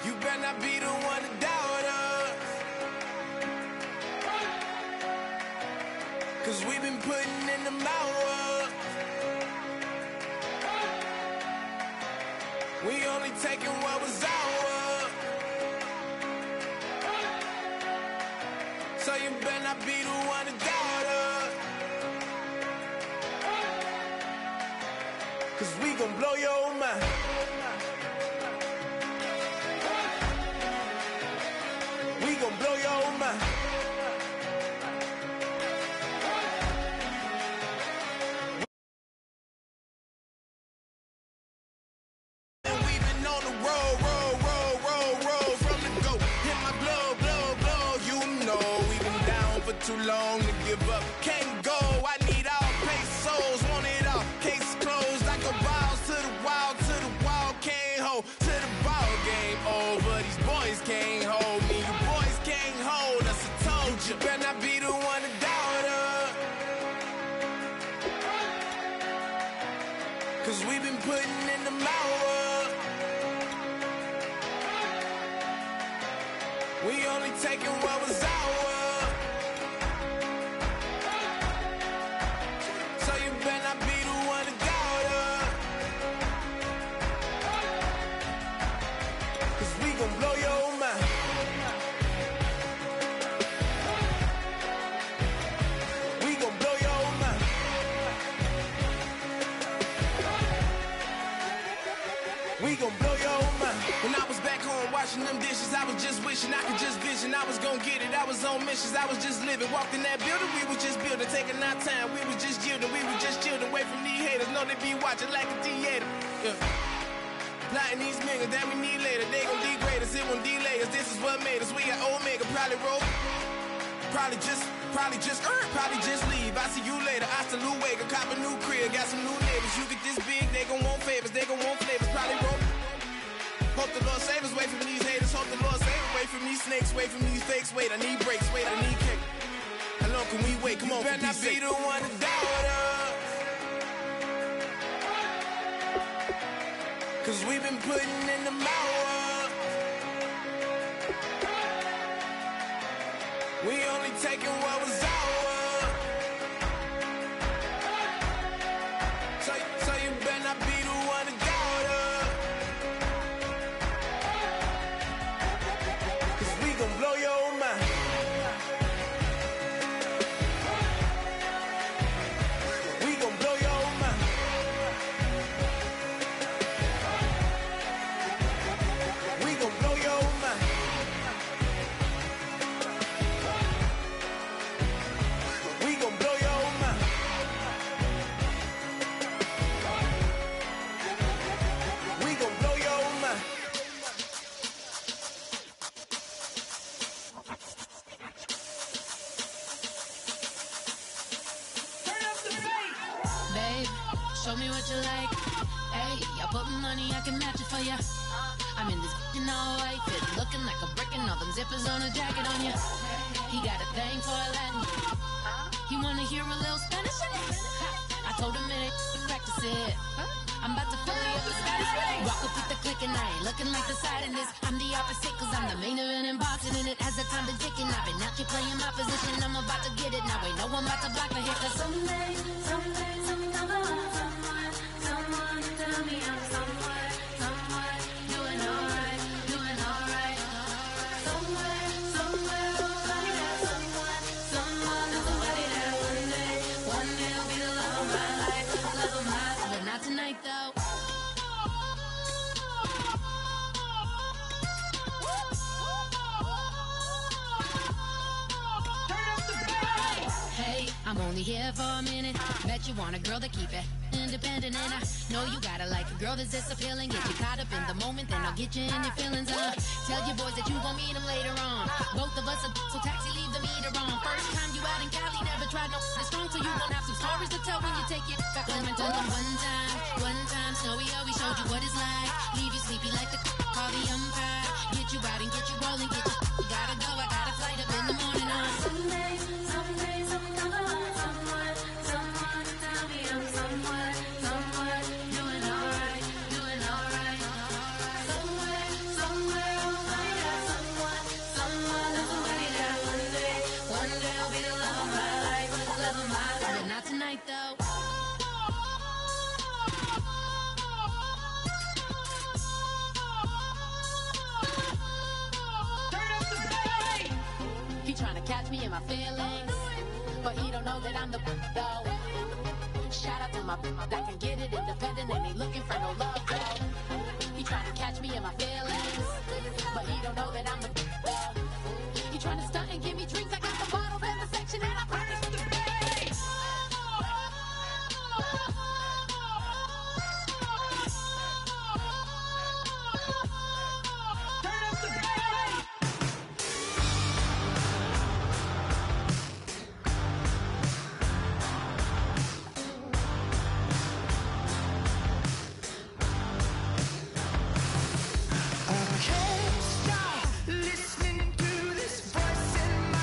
You better not be the one to doubt us, 'cause we've been putting in the hours. We only taking what was ours. So you better not be the one to doubt us, 'cause we gon' blow your mind. We gon' blow your mind. And we've been on the road from the go. Hit my blow, you know. We've been down for too long to give up. Can't go, I need all pesos, want it all. Case closed, I go balls to the wall, can't hold. To the ball game over, these boys can't hold me. You boys can't hold us, I told you. Better not be the one to doubt us, 'cause we've been putting in the hours. We only taking what was ours. So you better not be the one to doubt us, 'cause we gon' blow your mind. We gon' blow your mind. We gon' blow your mind. When I was back home washing them dishes, I was just wishing I could just vision. I was gon' get it, I was on missions, I was just living. Walked in that building, we was just building, taking our time. We was just yielding, we was just chilling. Away from these haters, know they be watching like a theater. Yeah. Plotting these niggas that we need later. They gon' degrade us, it won't delay us. This is what made us. We got Omega, probably roll. Probably just leave. I see you later. I salute Wega, cop a new crib, got some new neighbors. You get this big, they gon' want favors, they gon' want flavors. Probably roll. Hope the Lord save us, wait from these haters. Hope the Lord save us, wait from these snakes, wait from these fakes. Wait, I need breaks, wait, I need cake. How long can we wait? Come on, better not be the one to doubt us, 'cause we've been putting in the hours. We only taking what was ours. So you better not be the one to doubt us, 'cause we gon' blow your mind. We gon' blow your mind. We gon' blow your mind. We gon' blow your mind. We gon' blow your mind. Babe, show me what you like. Hey, I put money, I can match it for ya. I'm in this all white fit, looking like a brick and all them zippers on a jacket on ya. He got a thing for Latin. He wanna hear a little Spanish in it. I told him it ain't practice it. I'm about to fill up the Spanish. Walk up with the click and I ain't looking like the side in this. I'm the opposite, 'cause I'm the main event and boxing in it. As the time been ticking, I've been out here playing my position. I'm about to get it now. Ain't no one about to block the hit. 'Cause someday, sometime I want someone to tell me I'm someone doing alright. Somewhere, I'll find that someone, somebody that one day I'm only here for a minute. Bet you want a girl to keep it independent, and I know you gotta like a girl that's this appealing. Get you caught up in the moment, then I'll get you in your feelings. Tell your boys that you gon' meet them later on. Both of us are so taxi, leave the meter on. First time you out in Cali, never tried no this strong, so you gon' have some stories to tell when you take it back home and tell them one time, Snowy always showed you what it's like. Leave you sleepy like the call the umpire. Get you out and get you rolling, get you gotta go. I got a flight up in the morning on Sunday. Catch me in my feelings, but he don't know that I'm the though. Shout out to my that can get it independent and ain't looking for no love though. He trying to catch me in my feelings, but he don't know that I'm the though. He trying to stunt and give me drinks. I got the bottles in the section and I promise to pay. Listening to this voice in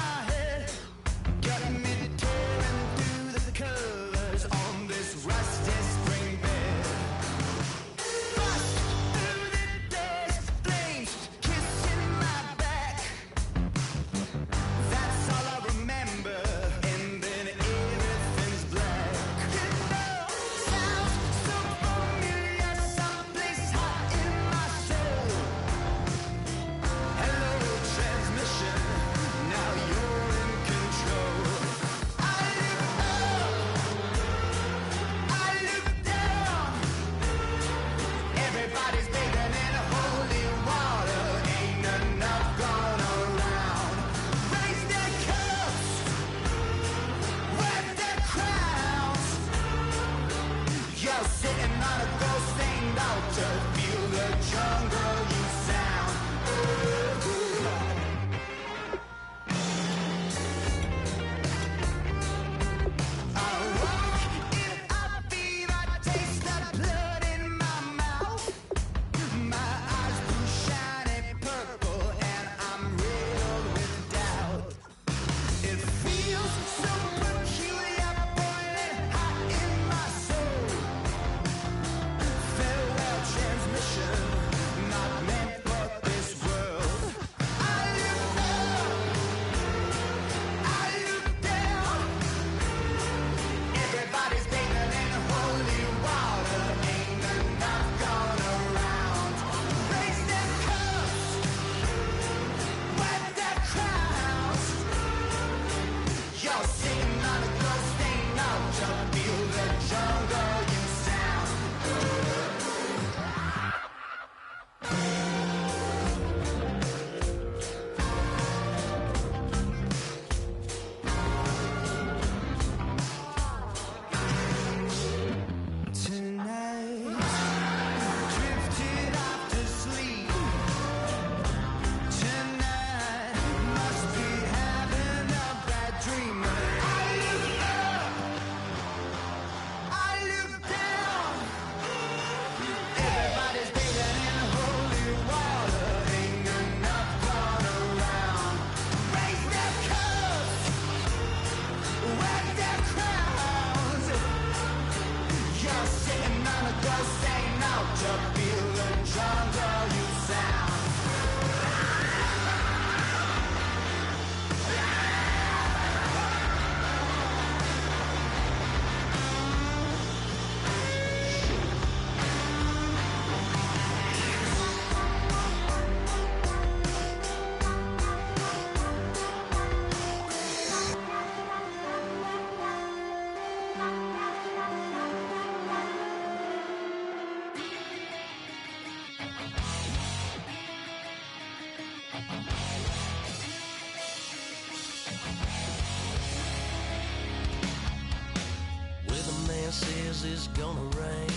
guess it's gonna rain.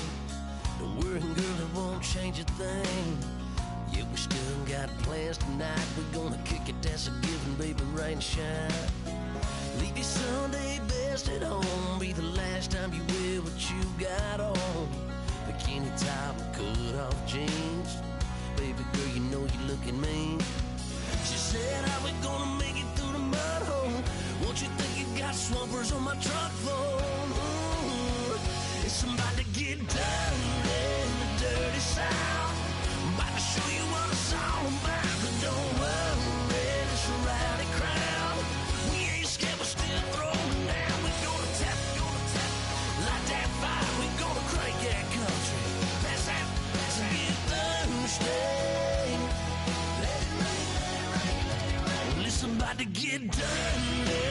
Don't worry, girl, it won't change a thing. Yeah, we still got plans tonight. We're gonna kick it, that's a given, baby, rain and shine. Leave your Sunday best at home. Be the last time you wear what you got on. Bikini top and cut off jeans. Baby girl, you know you're looking mean. She said, how we gonna make it through the mud hole? Won't you think you got swampers on my truck phone? Ooh, it's about to get dirty in the dirty South. I'm about to show you what it's all about. But don't worry, it's a rowdy crowd. We ain't scared, we're still throwing down. We're gonna tap, light that fire. We're gonna crank that country. Pass that, and get Thursday. Let it rain, let it rain, let it rain. Well, it's about to get dirty.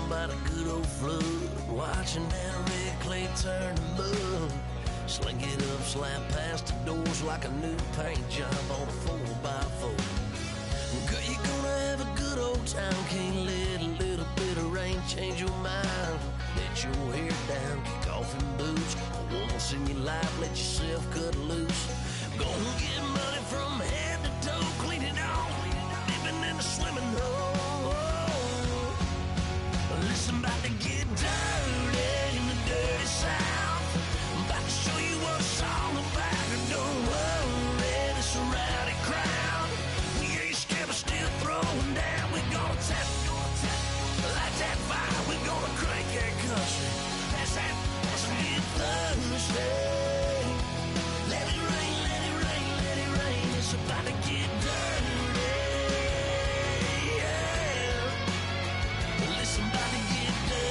About a good old flood, watching that red clay turn to mud. Sling it up, slap past the doors like a new paint job on a 4x4. Girl, you're gonna have a good old time. Can't let a little bit of rain change your mind. Let your hair down, kick off in boots. Once in your life, let yourself cut loose. Gonna get money from head to toe, clean it off, dipping in the swimming hole. Listen, about to get dirty in the dirty South. I'm about to show you what it's all about. And don't worry, it's a rowdy crowd. We ain't scared, but still throwing down. We're gonna tap, light that fire. We're gonna crank that country. That's it, Thursday. Let it rain, let it rain, let it rain. It's about to get dirty. Yeah. Listen, about to get dirty.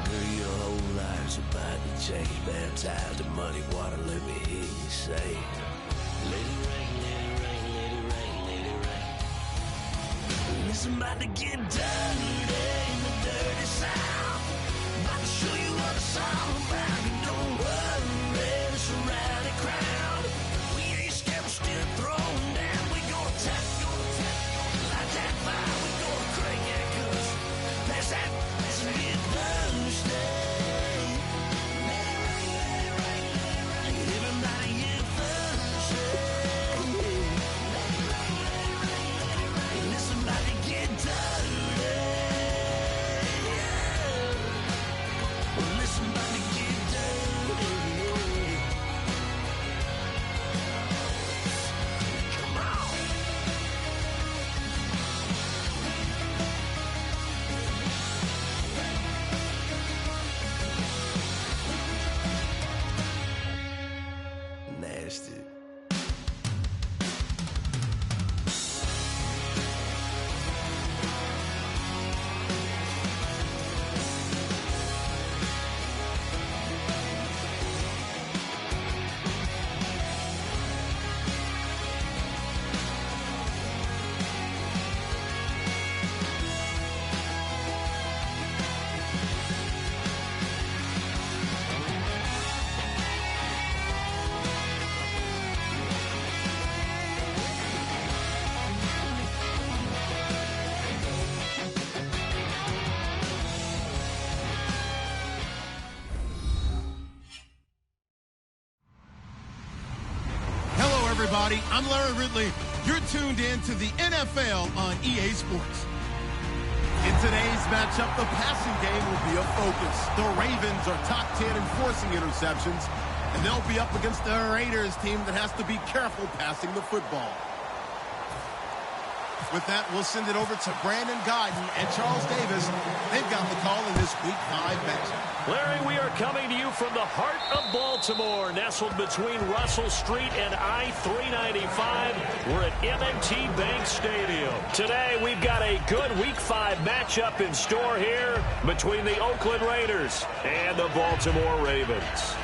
Girl, your whole life's about to change. Baptized in muddy water, let me hear you say, let it rain, let it rain, let it rain, let it rain. Listen, about to get dirty in the dirty South. About to show you what it's all about. And don't worry, it's a rowdy crowd. We ain't scared, we're still throwing down. We gonna tap, light that fire. We gonna crank that country. Pass that, and get Thursday. Let it rain, let it rain, let it rain. Everybody get Thursday. Let it rain, let it rain, let it rain. Listen, about to get dirty. Well, listen, about to get dirty. Come on. Nasty. Hello, everybody. I'm Larry Ridley. You're tuned in to the NFL on EA Sports. In today's matchup, the passing game will be a focus. The Ravens are top 10 in forcing interceptions, and they'll be up against the Raiders team that has to be careful passing the football. With that, we'll send it over to Brandon Godden and Charles Davis. They've got the call in this Week 5 matchup. Larry, we are coming to you from the heart of Baltimore, nestled between Russell Street and I-395. We're at M&T Bank Stadium. Today, we've got a good Week 5 matchup in store here between the Oakland Raiders and the Baltimore Ravens.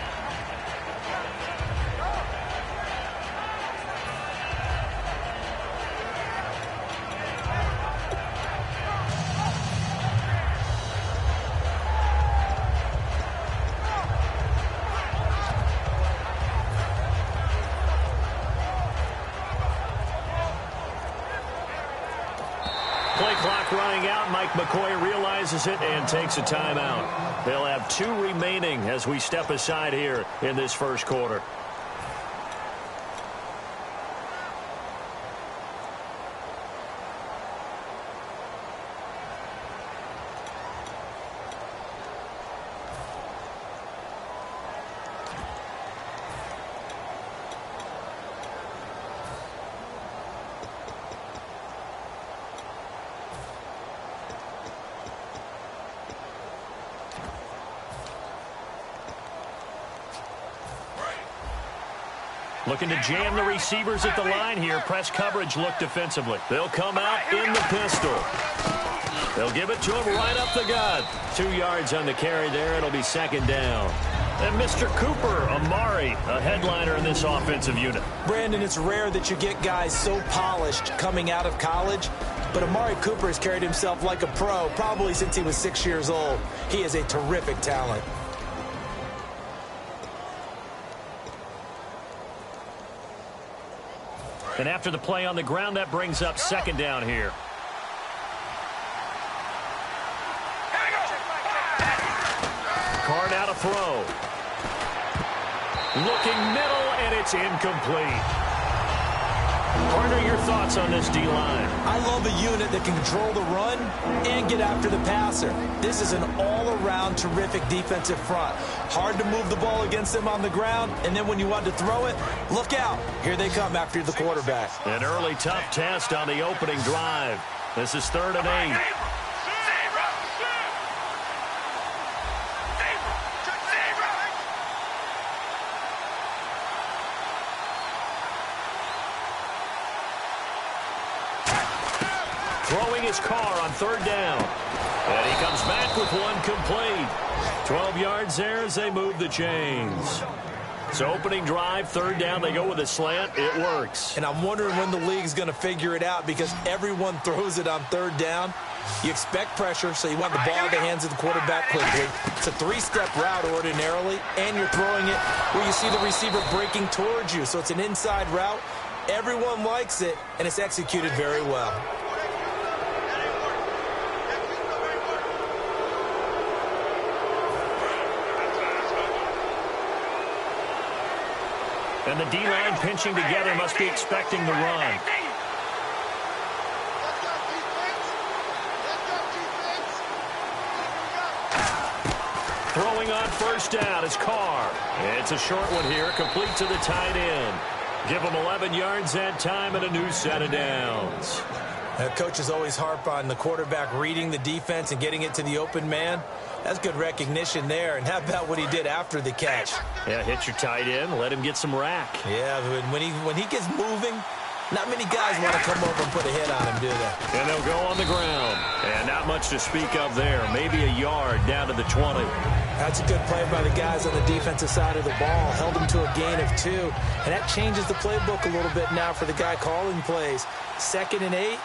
Play clock running out. Mike McCoy realizes it and takes a timeout. They'll have 2 remaining as we step aside here in this first quarter. Looking to jam the receivers at the line here. Press coverage look defensively. They'll come out in the pistol. They'll give it to him right up the gut. 2 yards on the carry there. It'll be second down. And Mr. Cooper, Amari, a headliner in this offensive unit. Brandon, it's rare that you get guys so polished coming out of college, but Amari Cooper has carried himself like a pro probably since he was 6 years old. He is a terrific talent. And after the play on the ground, that brings up second down here. Carr now to throw. Looking middle, and it's incomplete. Partner, your thoughts on this D-line? I love a unit that can control the run and get after the passer. This is an all-around terrific defensive front. Hard to move the ball against them on the ground, and then when you want to throw it, look out. Here they come after the quarterback. An early tough test on the opening drive. This is 3rd and 8. Throwing his Carr on 3rd down. And he comes back with one complete. 12 yards there as they move the chains. So opening drive, 3rd down, they go with a slant. It works. And I'm wondering when the league's going to figure it out because everyone throws it on 3rd down. You expect pressure, so you want the ball in the hands of the quarterback quickly. It's a 3-step route ordinarily, and you're throwing it where you see the receiver breaking towards you. So it's an inside route. Everyone likes it, and it's executed very well. And the D-line pinching together must be expecting the run. Throwing on 1st down is Carr. It's a short one here, complete to the tight end. Give him 11 yards that time and a new set of downs. Coaches always harp on the quarterback reading the defense and getting it to the open man. That's good recognition there. And how about what he did after the catch? Yeah, hit your tight end, let him get some rack. Yeah, when he gets moving, not many guys want to come over and put a hit on him, do they? And they'll go on the ground. And not much to speak of there. Maybe a yard down to the 20. That's a good play by the guys on the defensive side of the ball. Held him to a gain of 2. And that changes the playbook a little bit now for the guy calling plays. 2nd and 8.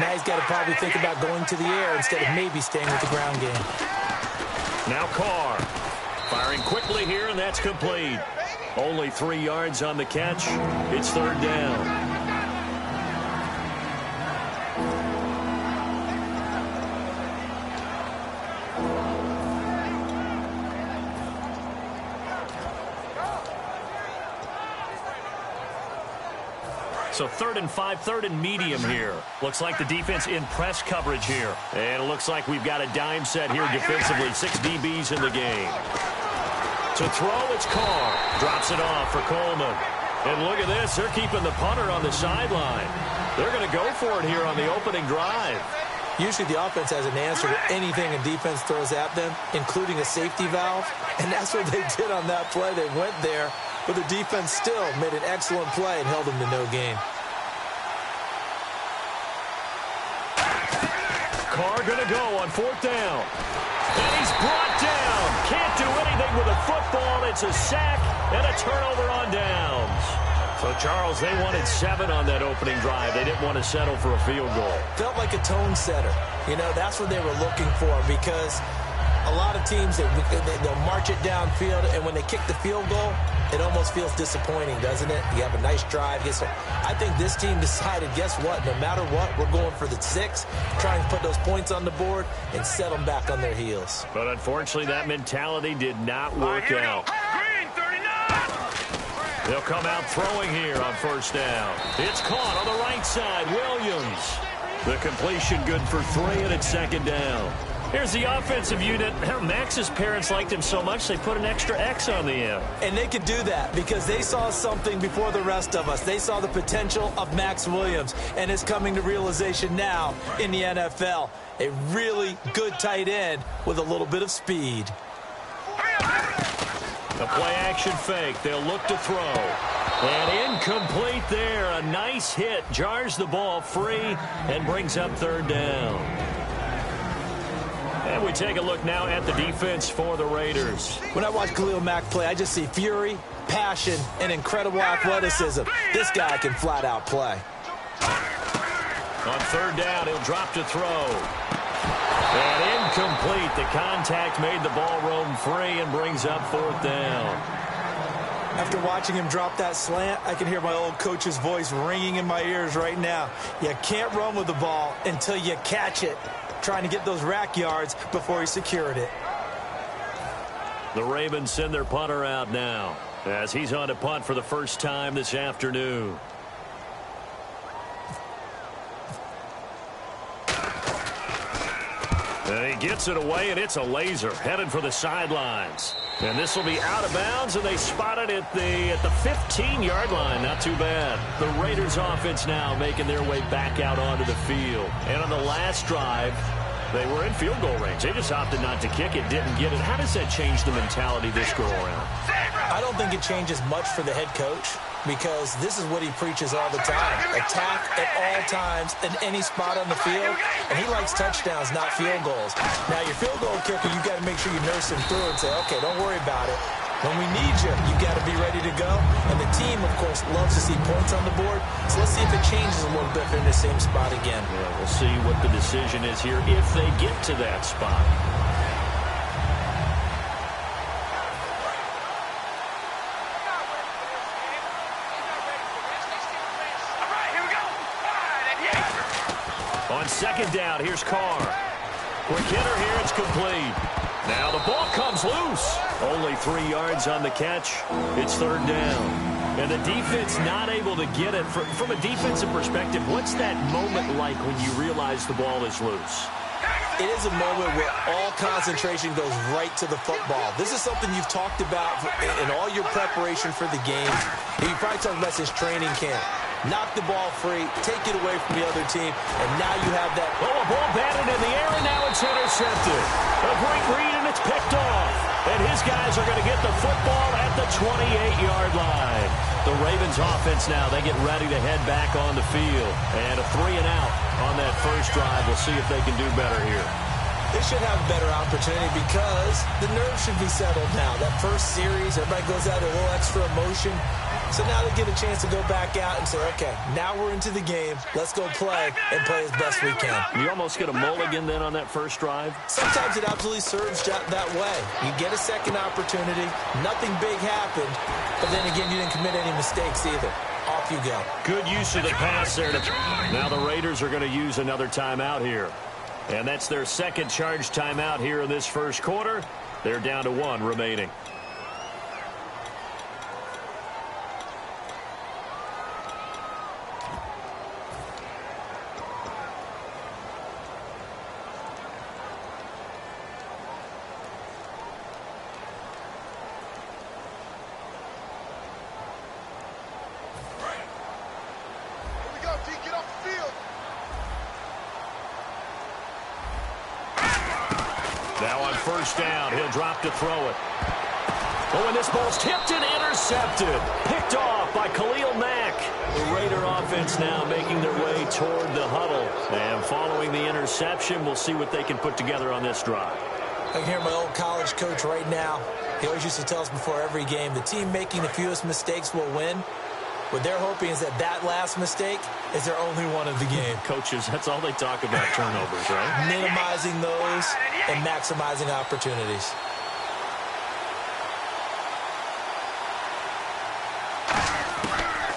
Now he's got to probably think about going to the air instead of maybe staying with the ground game. Now Carr firing quickly here, and that's complete. Only 3 yards on the catch. It's 3rd down. So 3rd and 5, 3rd and medium here. Looks like the defense in press coverage here. And it looks like we've got a dime set here defensively. 6 DBs in the game. To throw, it's Carr. Drops it off for Coleman. And look at this. They're keeping the punter on the sideline. They're going to go for it here on the opening drive. Usually the offense has an answer to anything a defense throws at them, including a safety valve. And that's what they did on that play. They went there. But the defense still made an excellent play and held them to no gain. Carr going to go on 4th down. And he's brought down. Can't do anything with a football. It's a sack and a turnover on downs. So, Charles, they wanted 7 on that opening drive. They didn't want to settle for a field goal. Felt like a tone setter. You know, that's what they were looking for because A lot of teams, they'll march it downfield, and when they kick the field goal, it almost feels disappointing, doesn't it? You have a nice drive. I think this team decided, guess what? No matter what, we're going for the 6, trying to put those points on the board and set them back on their heels. But unfortunately, that mentality did not work out. They'll come out throwing here on first down. It's caught on the right side. Williams. The completion good for 3, and it's second down. Here's the offensive unit. Max's parents liked him so much they put an extra X on the end. And they could do that because they saw something before the rest of us. They saw the potential of Max Williams, and it's coming to realization now in the NFL. A really good tight end with a little bit of speed. A play-action fake. They'll look to throw. And incomplete there. A nice hit. Jars the ball free and brings up third down. And we take a look now at the defense for the Raiders. When I watch Khalil Mack play, I just see fury, passion, and incredible athleticism. This guy can flat-out play. On third down, he'll drop to throw. And incomplete. The contact made the ball roam free and brings up fourth down. After watching him drop that slant, I can hear my old coach's voice ringing in my ears right now. You can't run with the ball until you catch it. Trying to get those rack yards before he secured it. The Ravens send their punter out now as he's on to punt for the first time this afternoon. And he gets it away, and it's a laser headed for the sidelines. And this will be out of bounds, and they spot it at the 15-yard line. Not too bad. The Raiders offense now making their way back out onto the field. And on the last drive, they were in field goal range. They just opted not to kick it, didn't get it. How does that change the mentality this go around? I don't think it changes much for the head coach because this is what he preaches all the time. Attack at all times in any spot on the field, and he likes touchdowns, not field goals. Now, your field goal kicker, you got to make sure you nurse him through and say, okay, don't worry about it. When we need you, you got to be ready to go. And the team, of course, loves to see points on the board. So let's see if it changes a little bit if they're in the same spot again. Yeah, we'll see what the decision is here if they get to that spot. On second down, here's Carr. Quick hitter here, it's complete. Now the ball comes loose. Only 3 yards on the catch. It's third down. And the defense not able to get it. From a defensive perspective, what's that moment like when you realize the ball is loose? It is a moment where all concentration goes right to the football. This is something you've talked about in all your preparation for the game. You probably talked about since training camp. Knock the ball free, take it away from the other team, and now you have that. Oh, a ball batted in the air, and now it's intercepted. A great read, and it's picked off. And his guys are going to get the football at the 28-yard line. The Ravens offense now, they get ready to head back on the field. And a 3-and-out on that first drive. We'll see if they can do better here. They should have a better opportunity because the nerves should be settled now. That first series, everybody goes out with a little extra emotion. So now they get a chance to go back out and say, okay, now we're into the game. Let's go play and play as best we can. You almost get a mulligan then on that first drive? Sometimes it absolutely serves that way. You get a second opportunity. Nothing big happened. But then again, you didn't commit any mistakes either. Off you go. Good use of the pass there. Now the Raiders are going to use another timeout here. And that's their second charge timeout here in this first quarter. They're down to 1 remaining. Now on first down, he'll drop to throw it. Oh, and this ball's tipped and intercepted. Picked off by Khalil Mack. The Raider offense now making their way toward the huddle. And following the interception, we'll see what they can put together on this drive. I can hear my old college coach right now. He always used to tell us before every game, the team making the fewest mistakes will win. What they're hoping is that last mistake is their only one of the game. Coaches, that's all they talk about, turnovers, right? Minimizing those and maximizing opportunities.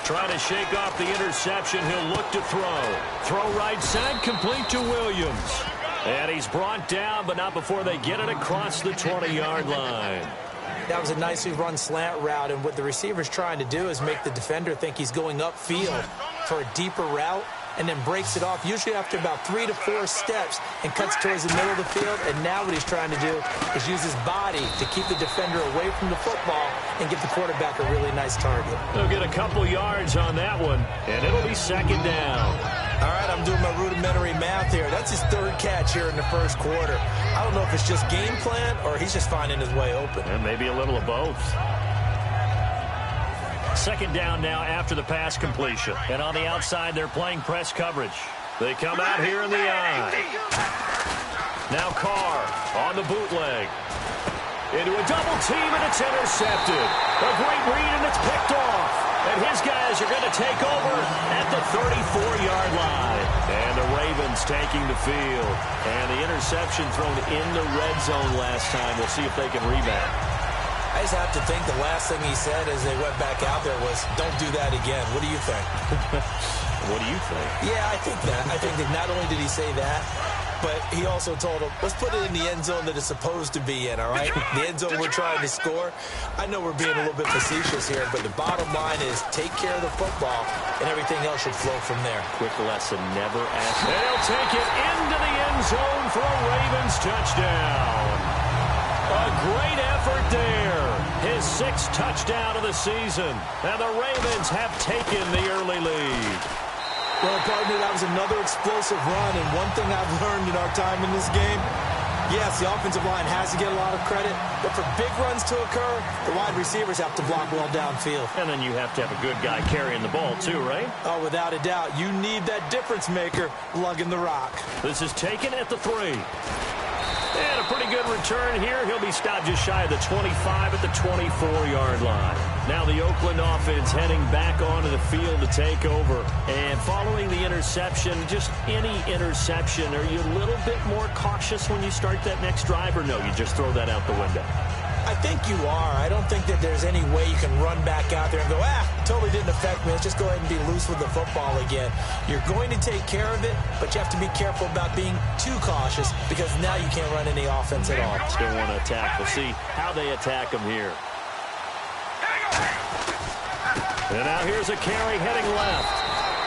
Trying to shake off the interception. He'll look to throw. Throw right side, complete to Williams. And he's brought down, but not before they get it across the 20-yard line. That was a nicely run slant route, and what the receiver's trying to do is make the defender think he's going upfield for a deeper route, and then breaks it off, usually after about 3 to 4 steps, and cuts towards the middle of the field. And now what he's trying to do is use his body to keep the defender away from the football and give the quarterback a really nice target. They'll get a couple yards on that one, and it'll be second down. All right, I'm doing my rudimentary math here. That's his third catch here in the first quarter. I don't know if it's just game plan or he's just finding his way open. And maybe a little of both. Second down now after the pass completion. And on the outside, they're playing press coverage. They come out here in the eye. Now Carr on the bootleg. Into a double team, and it's intercepted. A great read, and it's picked off. And his guys are going to take over at the 34-yard line. And the Ravens taking the field. And the interception thrown in the red zone last time. We'll see if they can rebound. I just have to think the last thing he said as they went back out there was, don't do that again. What do you think? What do you think? Yeah, I think that. I think that not only did he say that, but he also told him, let's put it in the end zone that it's supposed to be in, all right? The end zone we're trying to score. I know we're being a little bit facetious here, but the bottom line is take care of the football, and everything else should flow from there. Quick lesson, never ask. They'll take it into the end zone for a Ravens touchdown. A great effort there. His 6th touchdown of the season. And the Ravens have taken the early lead. Well, partner, that was another explosive run, and one thing I've learned in our time in this game, yes, the offensive line has to get a lot of credit, but for big runs to occur, the wide receivers have to block well downfield. And then you have to have a good guy carrying the ball too, right? Oh, without a doubt. You need that difference maker lugging the rock. This is taken at the 3. And a pretty good return here. He'll be stopped just shy of the 25 at the 24-yard line. Now the Oakland offense heading back onto the field to take over. And following the interception, just any interception, are you a little bit more cautious when you start that next drive, or no, you just throw that out the window? I think you are. I don't think that there's any way you can run back out there and go, totally didn't affect me. Let's just go ahead and be loose with the football again. You're going to take care of it, but you have to be careful about being too cautious because now you can't run any offense at all. Still want to attack. We'll see how they attack him here. And now here's a carry heading left.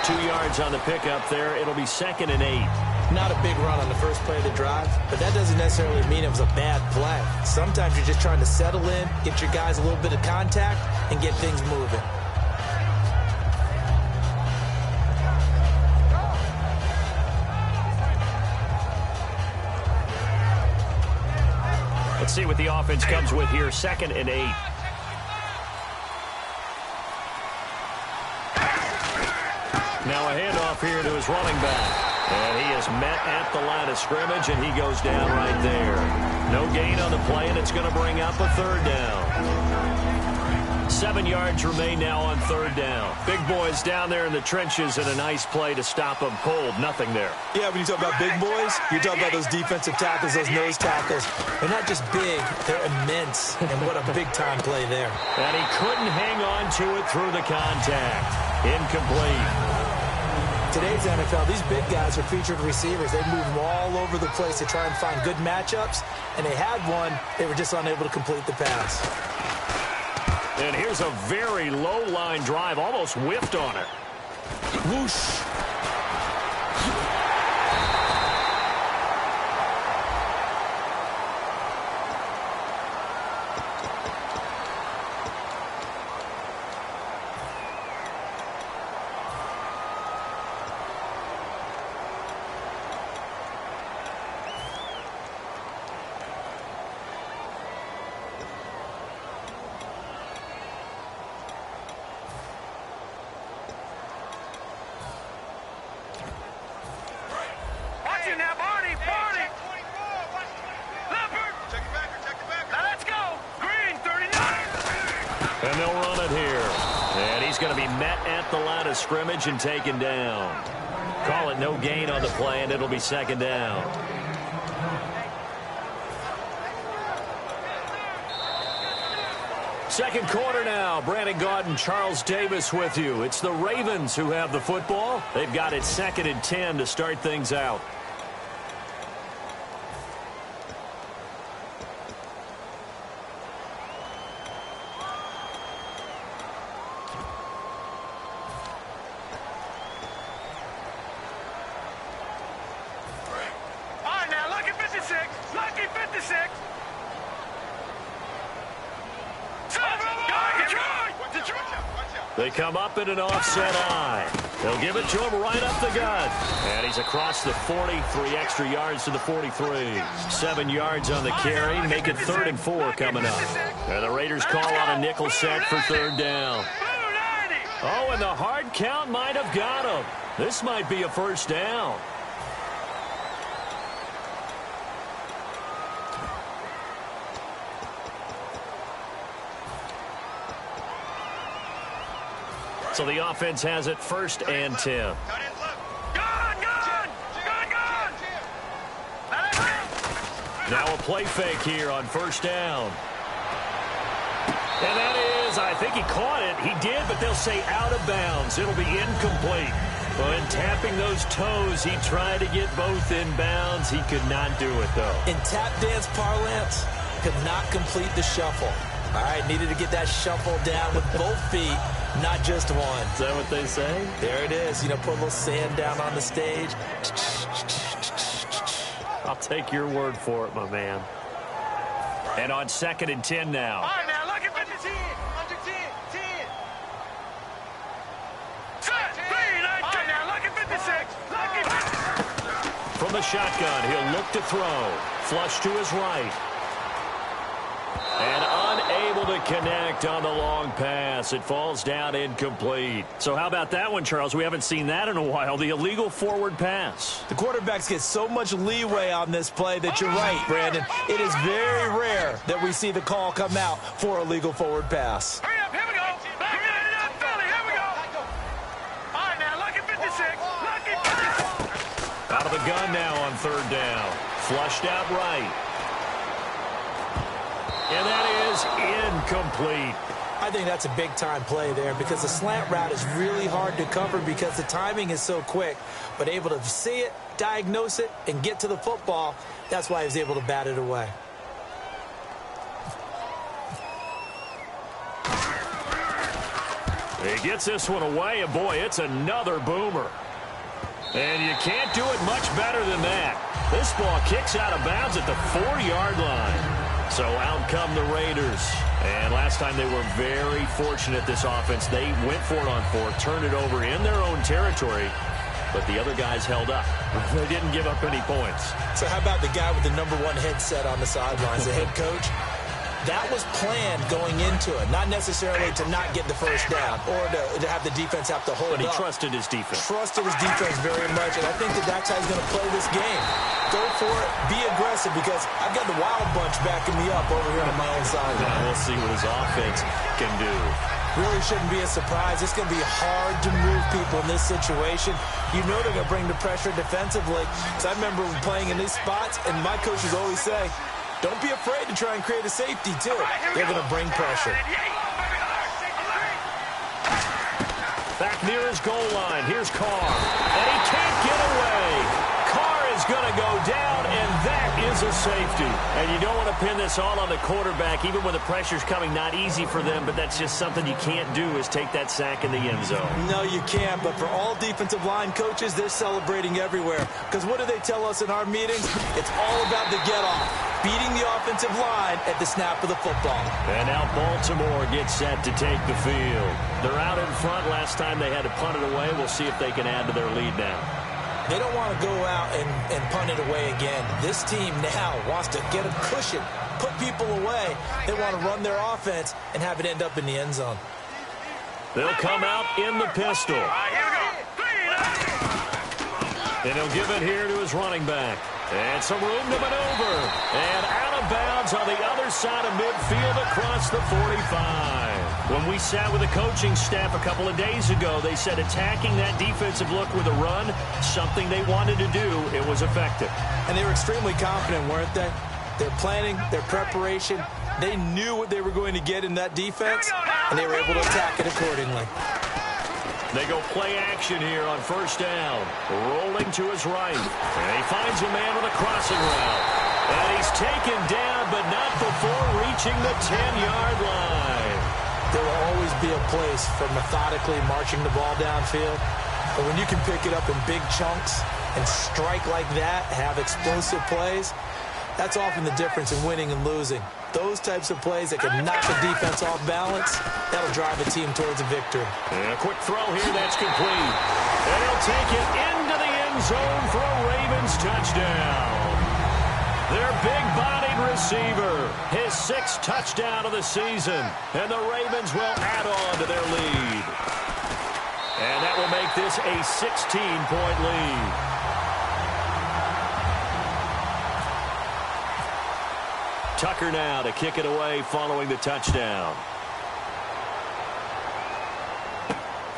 2 yards on the pickup there. It'll be 2nd and 8. Not a big run on the first play of the drive, but that doesn't necessarily mean it was a bad play. Sometimes you're just trying to settle in, get your guys a little bit of contact, and get things moving. Let's see what the offense comes with here. 2nd and 8. Now a handoff here to his running back. And he is met at the line of scrimmage, and he goes down right there. No gain on the play, and it's going to bring up a 3rd down. 7 yards remain now on 3rd down. Big boys down there in the trenches, and a nice play to stop them cold. Nothing there. Yeah, when you talk about big boys, you're talking about those defensive tackles, those nose tackles. They're not just big, they're immense. And what a big-time play there. And he couldn't hang on to it through the contact. Incomplete. Today's NFL, these big guys are featured receivers. They move them all over the place to try and find good matchups, and they had one. They were just unable to complete the pass. And here's a very low-line drive, almost whiffed on it. Whoosh. going to be met at the line of scrimmage and taken down. Call it no gain on the play, and it'll be second down. Second quarter now. Brandon Gaudin, Charles Davis with you. It's the Ravens who have the football. They've got it 2nd and 10 to start things out. They come up in an offset eye. They'll give it to him right up the gut. And he's across the 40, 3 extra yards to the 43. 7 yards on the carry, make it 3rd and 4 coming up. And the Raiders call on a nickel set for 3rd down. Oh, and the hard count might have got him. This might be a first down. So the offense has it 1st and 10. Now a play fake here on 1st down. And that is, I think he caught it. He did, but they'll say out of bounds. It'll be incomplete. But tapping those toes, he tried to get both in bounds. He could not do it, though. In tap dance parlance, could not complete the shuffle. All right, needed to get that shuffle down with both feet, not just one. Is that what they say? There it is. You know, put a little sand down on the stage. I'll take your word for it, my man. And on 2nd and 10 now. All right, now look at the 10. Under 10. 10. Set. All right, now look at 56. Look at From the shotgun, he'll look to throw. Flush to his right. And unable to connect on the long pass. It falls down incomplete. So how about that one, Charles? We haven't seen that in a while. The illegal forward pass. The quarterbacks get so much leeway on this play that you're right, Brandon. It is very rare that we see the call come out for a legal forward pass. Hurry up, here we go. Back it up, Philly, here we go. All right, now look at 56. Look at 56. Out of the gun now on 3rd down. Flushed out right. And that is incomplete. I think that's a big-time play there because the slant route is really hard to cover because the timing is so quick. But able to see it, diagnose it, and get to the football, that's why he was able to bat it away. He gets this one away, and boy, it's another boomer. And you can't do it much better than that. This ball kicks out of bounds at the 4-yard line. So out come the Raiders. And last time they were very fortunate, this offense. They went for it on 4, turned it over in their own territory, but the other guys held up. They didn't give up any points. So how about the guy with the #1 headset on the sidelines, the head coach? That was planned going into it, not necessarily to not get the first down or to have the defense have to hold up. But he trusted his defense. Trusted his defense very much, and I think that that's how he's going to play this game. Go for it, be aggressive, because I've got the Wild Bunch backing me up over here on my own sideline. Yeah, we'll see what his offense can do. Really shouldn't be a surprise. It's going to be hard to move people in this situation. You know they're going to bring the pressure defensively. So I remember playing in these spots, and my coaches always say, don't be afraid to try and create a safety, too. They're going to bring pressure. Back near his goal line. Here's Carr. And he can't get away. Carr is going to go down, and that is a safety. And you don't want to pin this all on the quarterback, even when the pressure's coming. Not easy for them, but that's just something you can't do is take that sack in the end zone. No, you can't. But for all defensive line coaches, they're celebrating everywhere. Because what do they tell us in our meetings? It's all about the get-off. Beating the offensive line at the snap of the football. And now Baltimore gets set to take the field. They're out in front. Last time they had to punt it away. We'll see if they can add to their lead now. They don't want to go out and punt it away again. This team now wants to get a cushion, put people away. They want to run their offense and have it end up in the end zone. They'll come out in the pistol. And he'll give it here to his running back. And some room to maneuver. And out of bounds on the other side of midfield across the 45. When we sat with the coaching staff a couple of days ago, they said attacking that defensive look with a run, something they wanted to do, it was effective. And they were extremely confident, weren't they? Their planning, their preparation, they knew what they were going to get in that defense, and they were able to attack it accordingly. They go play action here on first down. Rolling to his right. And he finds a man with a crossing route. And he's taken down, but not before reaching the 10-yard line. There will always be a place for methodically marching the ball downfield. But when you can pick it up in big chunks and strike like that, have explosive plays, that's often the difference in winning and losing. Those types of plays that can knock the defense off balance, that'll drive a team towards a victory. And a quick throw here, that's complete. And he'll take it into the end zone for a Ravens touchdown. Their big-bodied receiver, his 6th touchdown of the season. And the Ravens will add on to their lead. And that will make this a 16-point lead. Tucker now to kick it away following the touchdown.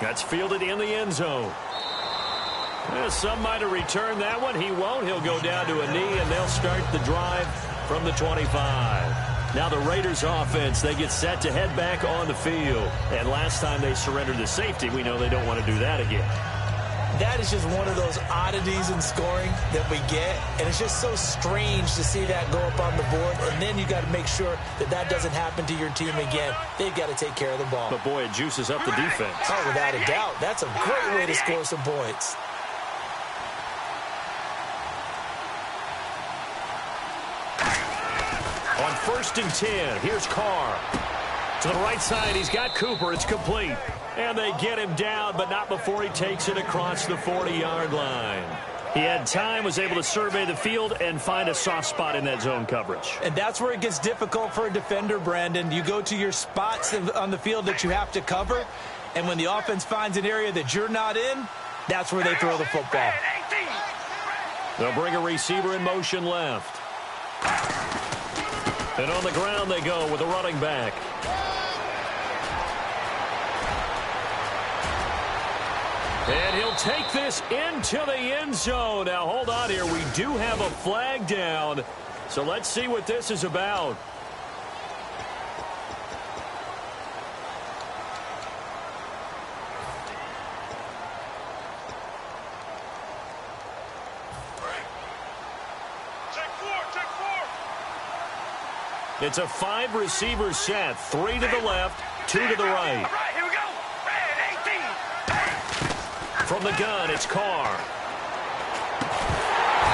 That's fielded in the end zone. Some might have returned that one. He won't. He'll go down to a knee, and they'll start the drive from the 25. Now the Raiders offense, they get set to head back on the field. And last time they surrendered the safety, we know they don't want to do that again. That is just one of those oddities in scoring that we get, and it's just so strange to see that go up on the board, and then you got to make sure that that doesn't happen to your team again. They've got to take care of the ball. But boy, it juices up the defense. Oh, without a doubt. That's a great way to score some points. On 1st and 10, here's Carr. To the right side, he's got Cooper. It's complete. And they get him down, but not before he takes it across the 40-yard line. He had time, was able to survey the field and find a soft spot in that zone coverage. And that's where it gets difficult for a defender, Brandon. You go to your spots on the field that you have to cover, and when the offense finds an area that you're not in, that's where they throw the football. They'll bring a receiver in motion left. And on the ground they go with a running back. And he'll take this into the end zone. Now, hold on here. We do have a flag down. So let's see what this is about. It's a 5-receiver set. 3 to the left, 2 to the right. All right, here we go. From the gun, it's Carr.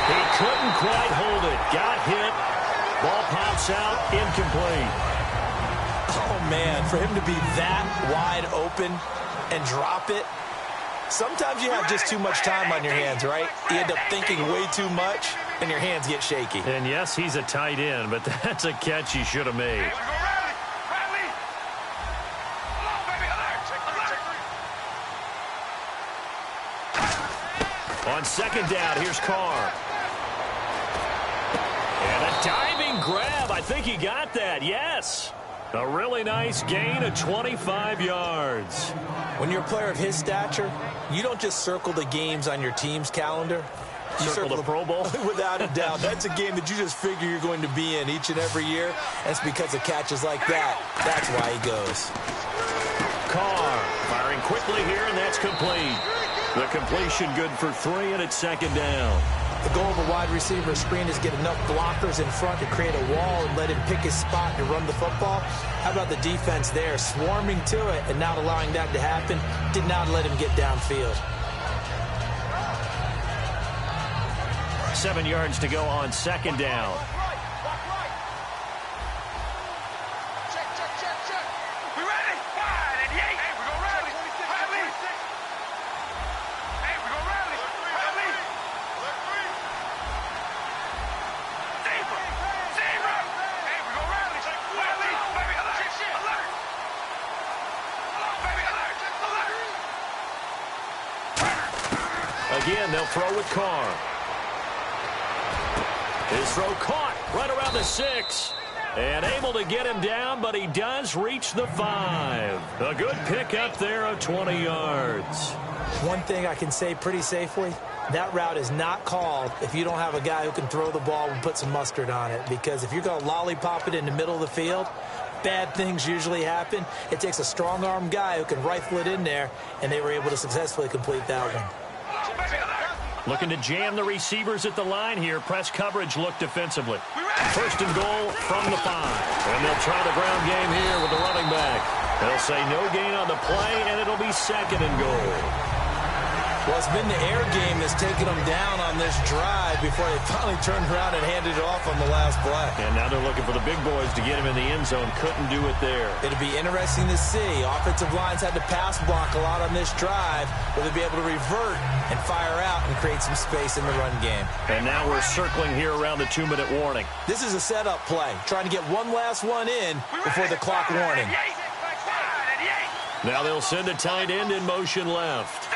He couldn't quite hold it. Got hit. Ball pops out. Incomplete. Oh, man, for him to be that wide open and drop it. Sometimes you have just too much time on your hands, right? You end up thinking way too much, and your hands get shaky. And, yes, he's a tight end, but that's a catch he should have made. On 2nd down, here's Carr. And a diving grab. I think he got that. Yes. A really nice gain of 25 yards. When you're a player of his stature, you don't just circle the games on your team's calendar. You circle the Pro Bowl? Without a doubt. That's a game that you just figure you're going to be in each and every year. And it's because of catches like that. That's why he goes. Carr firing quickly here, and that's complete. The completion good for 3, and it's 2nd down. The goal of a wide receiver screen is get enough blockers in front to create a wall and let him pick his spot to run the football. How about the defense there, swarming to it and not allowing that to happen? Did not let him get downfield. 7 yards to go on 2nd down. Again, they'll throw with Carr. His throw caught right around the 6. And able to get him down, but he does reach the 5. A good pick up there of 20 yards. One thing I can say pretty safely, that route is not called if you don't have a guy who can throw the ball and put some mustard on it. Because if you're going to lollipop it in the middle of the field, bad things usually happen. It takes a strong-arm guy who can rifle it in there, and they were able to successfully complete that one. Looking to jam the receivers at the line here. Press coverage look defensively. First and goal from the 5. And they'll try the ground game here with the running back. They'll say no gain on the play, and it'll be second and goal. Well, it's been the air game that's taken them down on this drive before they finally turned around and handed it off on the last play. And now they're looking for the big boys to get him in the end zone. Couldn't do it there. It'll be interesting to see. Offensive lines had to pass block a lot on this drive. Will they be able to revert and fire out and create some space in the run game? And now we're circling here around the 2-minute warning. This is a setup play, trying to get one last one in before the clock warning. Now they'll send a tight end in motion left.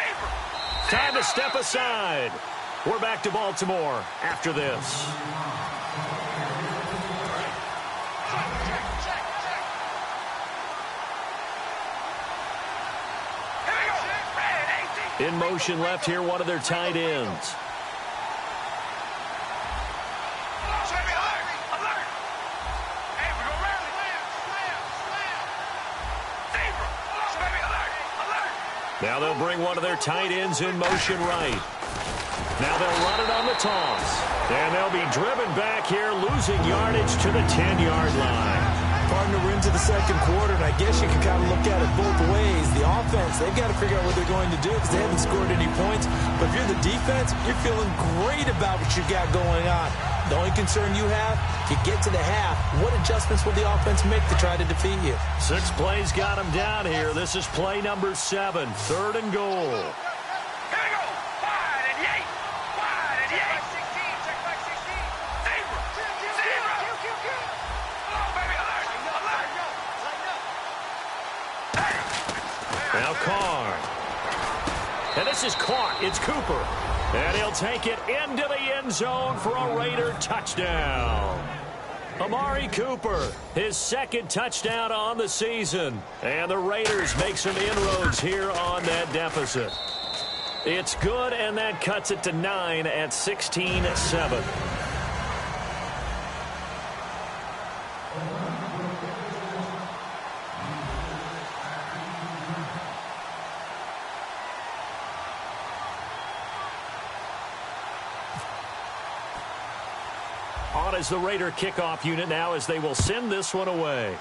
Time to step aside. We're back to Baltimore after this. In motion left here, one of their tight ends. Now they'll bring one of their tight ends in motion right. Now they'll run it on the toss. And they'll be driven back here, losing yardage to the 10-yard line. Partner, we're into the second quarter, and I guess you can kind of look at it both ways. The offense, they've got to figure out what they're going to do because they haven't scored any points. But if you're the defense, you're feeling great about what you've got going on. The only concern you have, if you get to the half, what adjustments will the offense make to try to defeat you? 6 plays got him down here. This is play number 7, 3rd and goal. Now Carr. And this is caught. It's Cooper. And he'll take it into the end zone for a Raider touchdown. Amari Cooper, his 2nd touchdown on the season. And the Raiders make some inroads here on that deficit. It's good, and that cuts it to 9 at 16-7. On as the Raider kickoff unit now as they will send this one away.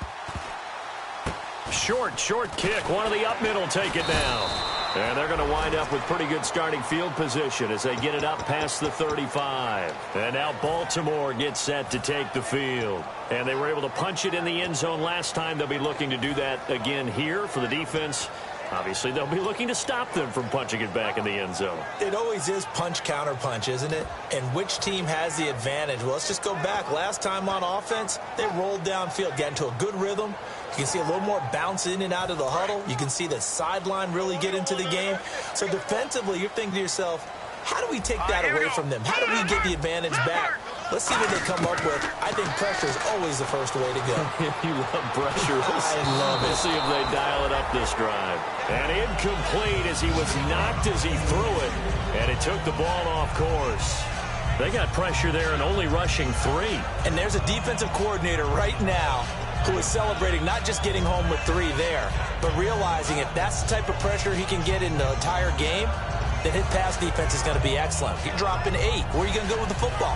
Short kick. One of the up middle take it down. And they're going to wind up with pretty good starting field position as they get it up past the 35. And now Baltimore gets set to take the field. And they were able to punch it in the end zone last time. They'll be looking to do that again here for the defense. Obviously, they'll be looking to stop them from punching it back in the end zone. It always is punch-counter-punch, isn't it? And which team has the advantage? Well, let's just go back. Last time on offense, they rolled downfield, got into a good rhythm. You can see a little more bounce in and out of the huddle. You can see the sideline really get into the game. So defensively, you're thinking to yourself, how do we take that away from them? How do we get the advantage back? Let's see what they come up with. I think pressure is always the first way to go. You love pressure. I love it. We'll see if they dial it up this drive. And incomplete as he was knocked as he threw it. And it took the ball off course. They got pressure there and only rushing 3. And there's a defensive coordinator right now who is celebrating not just getting home with 3 there, but realizing if that's the type of pressure he can get in the entire game, then his pass defense is going to be excellent. You're dropping 8. Where are you going to go with the football?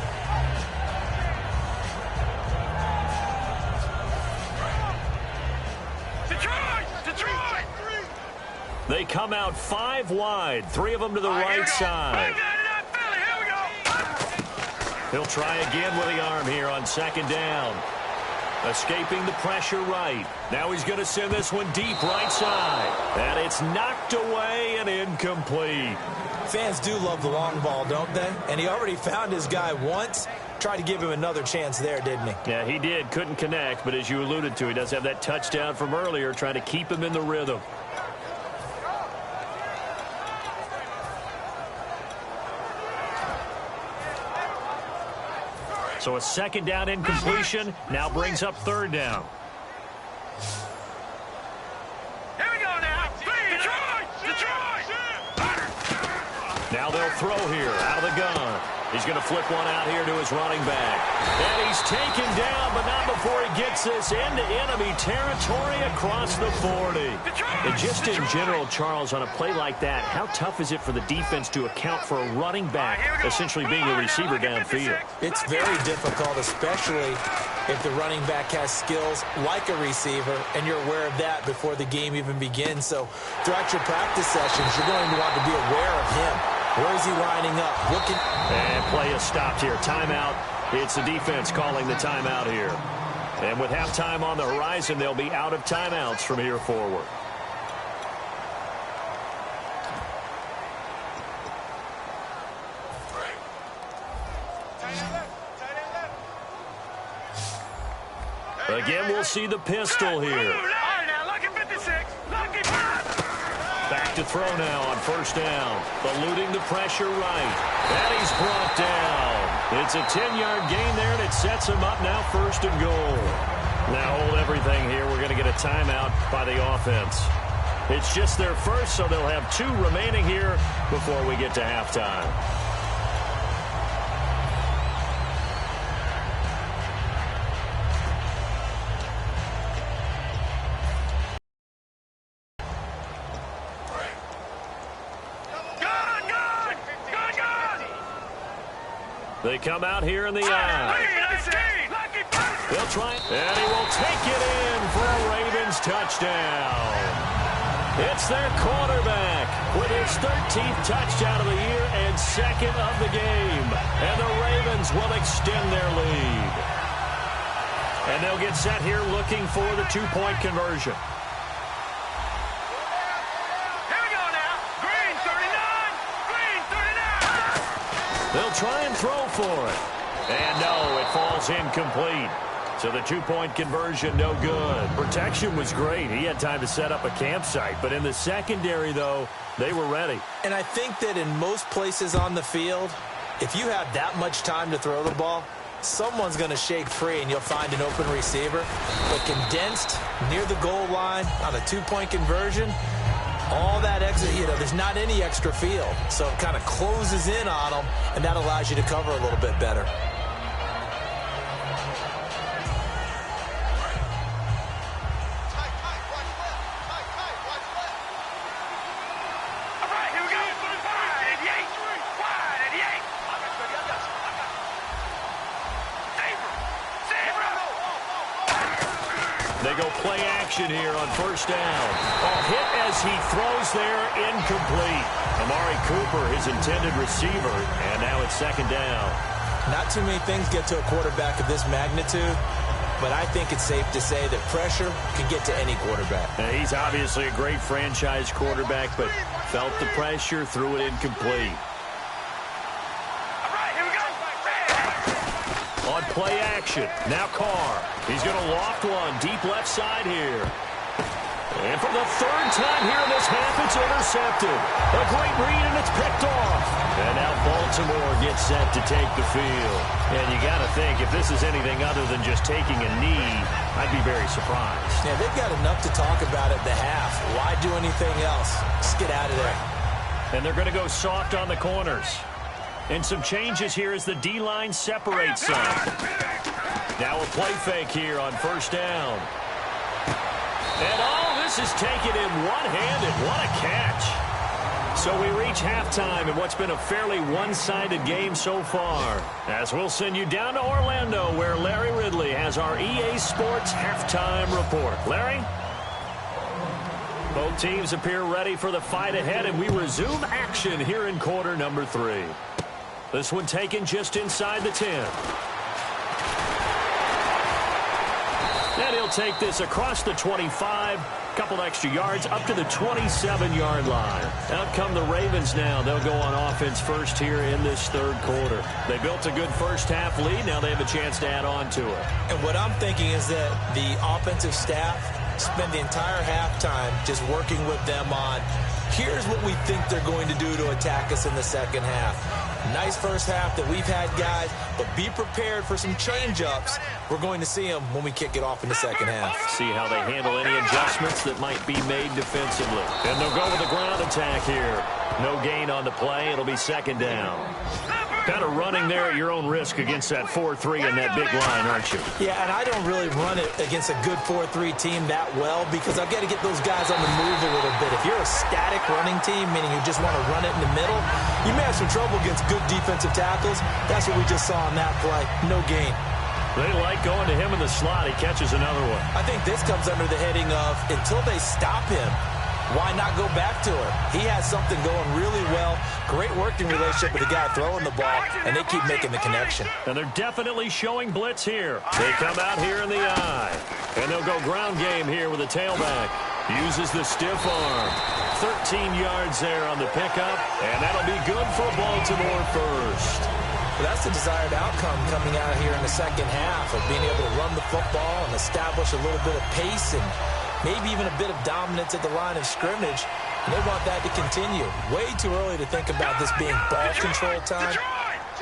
They come out 5 wide, 3 of them to the right side. He'll try again with the arm here on 2nd down. Escaping the pressure right. Now he's going to send this one deep right side. And it's knocked away and incomplete. Fans do love the long ball, don't they? And he already found his guy once. Tried to give him another chance there, didn't he? Yeah, he did. Couldn't connect, but as you alluded to, he does have that touchdown from earlier, trying to keep him in the rhythm. So a second down incompletion now brings up third down. Here we go now. Detroit! Now they'll throw here out of the gun. He's going to flip one out here to his running back. And he's taken down, but not before he gets this into enemy territory across the 40. And just in general, Charles, on a play like that, how tough is it for the defense to account for a running back essentially being a receiver downfield? It's very difficult, especially if the running back has skills like a receiver, and you're aware of that before the game even begins. So throughout your practice sessions, you're going to want to be aware of him. Where is he lining up? And play is stopped here. Timeout. It's the defense calling the timeout here. And with halftime on the horizon, they'll be out of timeouts from here forward. Again, we'll see the pistol here. Back to throw now on first down. Eluding the pressure right. And he's brought down. It's a 10-yard gain there, and it sets him up now first and goal. Now hold everything here. We're going to get a timeout by the offense. It's just their first, so they'll have 2 remaining here before we get to halftime. They come out here in the eye. They'll try, and he will take it in for a Ravens touchdown. It's their quarterback with his 13th touchdown of the year and second of the game. And the Ravens will extend their lead. And they'll get set here looking for the 2-point conversion. They'll try and throw for it. And no, it falls incomplete. So the 2-point conversion, no good. Protection was great. He had time to set up a campsite. But in the secondary, though, they were ready. And I think that in most places on the field, if you have that much time to throw the ball, someone's going to shake free and you'll find an open receiver. But condensed near the goal line on a 2-point conversion, all that exit, there's not any extra field. So it kind of closes in on them, and that allows you to cover a little bit better. They go play action here on first down. Hit as he throws there, incomplete. Amari Cooper, his intended receiver, and now it's second down. Not too many things get to a quarterback of this magnitude, but I think it's safe to say that pressure can get to any quarterback. Now, he's obviously a great franchise quarterback, but felt the pressure, threw it incomplete. On play action, now Carr. He's going to loft one deep left side here. And for the third time here in this half, it's intercepted. A great read, and it's picked off. And now Baltimore gets set to take the field. And you got to think, if this is anything other than just taking a knee, I'd be very surprised. Yeah, they've got enough to talk about at the half. Why do anything else? Just get out of there. And they're going to go soft on the corners. And some changes here as the D-line separates some. Now a play fake here on first down. And all this is taken in one-handed. What a catch. So we reach halftime in what's been a fairly one-sided game so far. As we'll send you down to Orlando, where Larry Ridley has our EA Sports halftime report. Larry? Both teams appear ready for the fight ahead, and we resume action here in quarter number 3. This one taken just inside the 10. And he'll take this across the 25, couple extra yards, up to the 27-yard line. Out come the Ravens now. They'll go on offense first here in this third quarter. They built a good first-half lead. Now they have a chance to add on to it. And what I'm thinking is that the offensive staff spend the entire halftime just working with them on, here's what we think they're going to do to attack us in the second half. Nice first half that we've had, guys, but be prepared for some change-ups. We're going to see them when we kick it off in the second half. See how they handle any adjustments that might be made defensively. And they'll go with the ground attack here. No gain on the play. It'll be second down. Kind of running there at your own risk against that 4-3 and that big line, aren't you? Yeah, and I don't really run it against a good 4-3 team that well because I've got to get those guys on the move a little bit. If you're a static running team, meaning you just want to run it in the middle, you may have some trouble against good defensive tackles. That's what we just saw on that play. No gain. They like going to him in the slot. He catches another one. I think this comes under the heading of until they stop him, why not go back to him? He has something going really well. Great working relationship with the guy throwing the ball, and they keep making the connection. And they're definitely showing blitz here. They come out here in the eye. And they'll go ground game here with a tailback. Uses the stiff arm. 13 yards there on the pickup, and that'll be good for Baltimore first. Well, that's the desired outcome coming out here in the second half of being able to run the football and establish a little bit of pace and maybe even a bit of dominance at the line of scrimmage. And they want that to continue. Way too early to think about this being ball control time.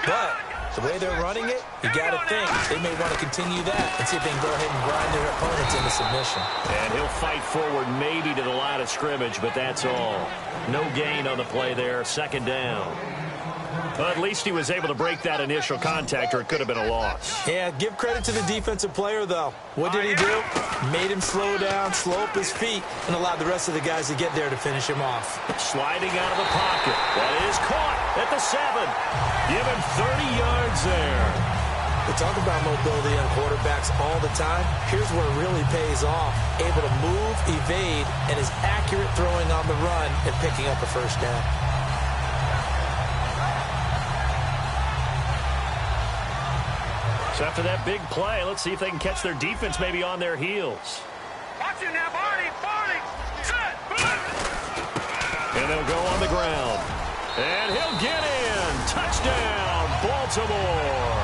But the way they're running it, you got to think they may want to continue that and see if they can go ahead and grind their opponents into submission. And he'll fight forward maybe to the line of scrimmage, but that's all. No gain on the play there. Second down. But at least he was able to break that initial contact, or it could have been a loss. Yeah, give credit to the defensive player, though. What did he do? Made him slow down, slow up his feet, and allowed the rest of the guys to get there to finish him off. Sliding out of the pocket. That is caught at the 7. Give him 30 yards there. We talk about mobility on quarterbacks all the time. Here's where it really pays off. Able to move, evade, and is accurate throwing on the run and picking up a first down. So after that big play, let's see if they can catch their defense maybe on their heels. Watch it now, Barney, set. And they'll go on the ground. And he'll get in. Touchdown, Baltimore.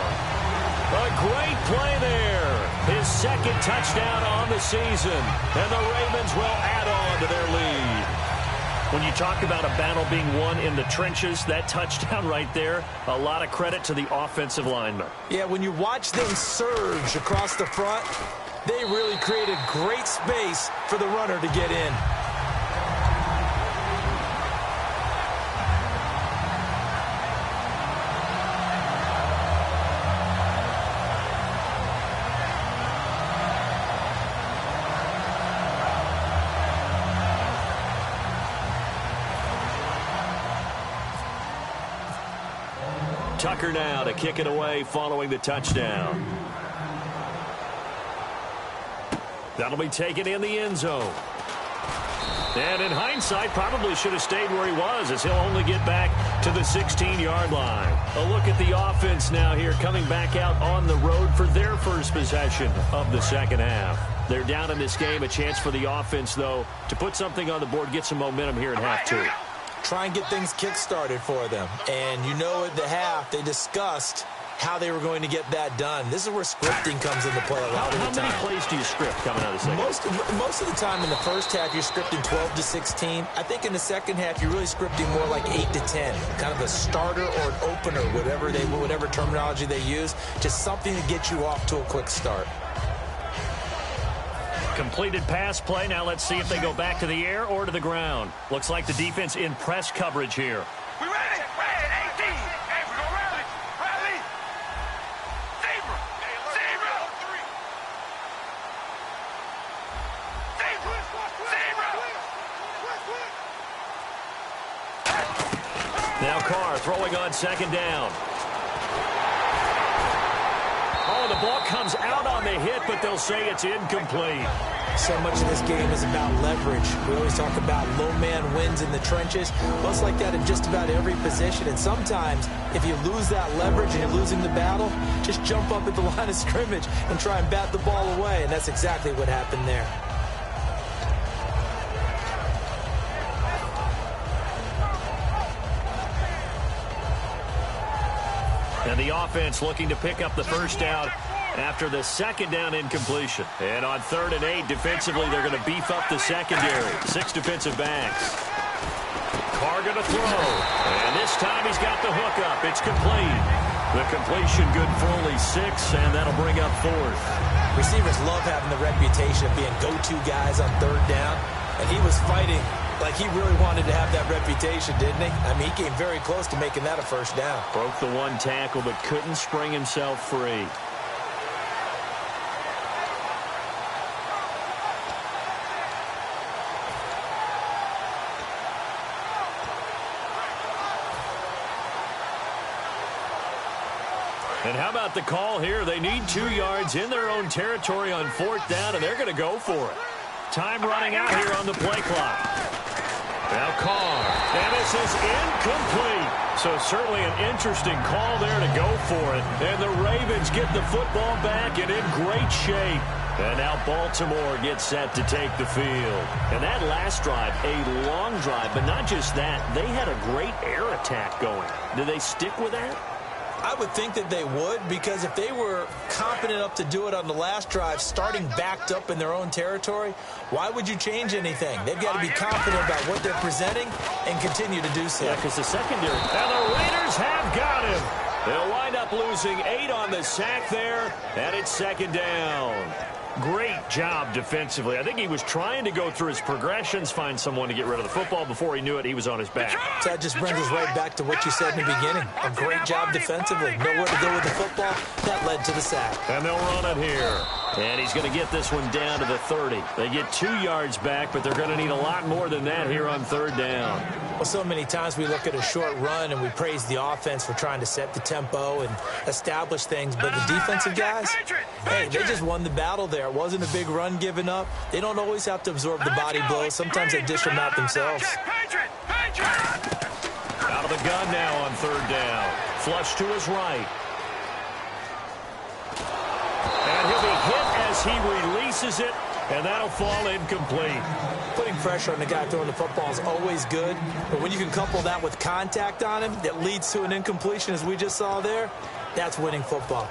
A great play there. His second touchdown on the season. And the Ravens will add on to their lead. When you talk about a battle being won in the trenches, that touchdown right there, a lot of credit to the offensive linemen. Yeah, when you watch them surge across the front, they really created great space for the runner to get in. Tucker now to kick it away following the touchdown. That'll be taken in the end zone. And in hindsight, probably should have stayed where he was, as he'll only get back to the 16-yard line. A look at the offense now here, coming back out on the road for their first possession of the second half. They're down in this game. A chance for the offense, though, to put something on the board, get some momentum here in half two. Try and get things kick-started for them. And you know at the half, they discussed how they were going to get that done. This is where scripting comes into play a lot of the time. How many plays do you script coming out of the second? Most of the time in the first half, you're scripting 12 to 16. I think in the second half, you're really scripting more like 8 to 10. Kind of a starter or an opener, whatever terminology they use. Just something to get you off to a quick start. Completed pass play. Now let's see if they go back to the air or to the ground. Looks like the defense in press coverage here. We ready? Ready, 18. Hey, we go rally. Rally. Zebra. Zebra. Zebra. Now Carr throwing on second down. Oh, the ball comes out on the hit, but they'll say it's incomplete. So much of this game is about leverage. We always talk about low man wins in the trenches. Well, it's like that in just about every position. And sometimes, if you lose that leverage and you're losing the battle, just jump up at the line of scrimmage and try and bat the ball away. And that's exactly what happened there. And the offense looking to pick up the first down after the second down incompletion. And on 3rd and 8, defensively, they're going to beef up the secondary. 6 defensive backs. Carr going to throw. And this time he's got the hook up. It's complete. The completion good for only 6, and that'll bring up 4th. Receivers love having the reputation of being go-to guys on 3rd down, and he was fighting like he really wanted to have that reputation, didn't he? I mean, he came very close to making that a 1st down. Broke the 1 tackle, but couldn't spring himself free. And how about the call here? They need 2 yards in their own territory on 4th down, and they're going to go for it. Time running out here on the play clock. Now Carr. And this is incomplete. So certainly an interesting call there to go for it. And the Ravens get the football back and in great shape. And now Baltimore gets set to take the field. And that last drive, a long drive, but not just that. They had a great air attack going. Do they stick with that? I would think that they would, because if they were confident enough to do it on the last drive, starting backed up in their own territory, why would you change anything? They've got to be confident about what they're presenting and continue to do so. Yeah, because the secondary, and the Raiders have got him. They'll wind up losing 8 on the sack there, and it's 2nd down. Great job defensively. I think he was trying to go through his progressions, find someone to get rid of the football. Before he knew it, he was on his back. So that just brings us right back to what you said in the beginning. A great job defensively. Nowhere to go with the football. That led to the sack. And they'll run it here. And he's going to get this one down to the 30. They get 2 yards back, but they're going to need a lot more than that here on 3rd down. Well, so many times we look at a short run and we praise the offense for trying to set the tempo and establish things, but the defensive guys, hey, they just won the battle there. It wasn't a big run given up. They don't always have to absorb the body blows. Sometimes they dish them out themselves. Out of the gun now on 3rd down. Flush to his right. And he'll be hit as he releases it, and that'll fall incomplete. Putting pressure on the guy throwing the football is always good, but when you can couple that with contact on him that leads to an incompletion, as we just saw there, that's winning football.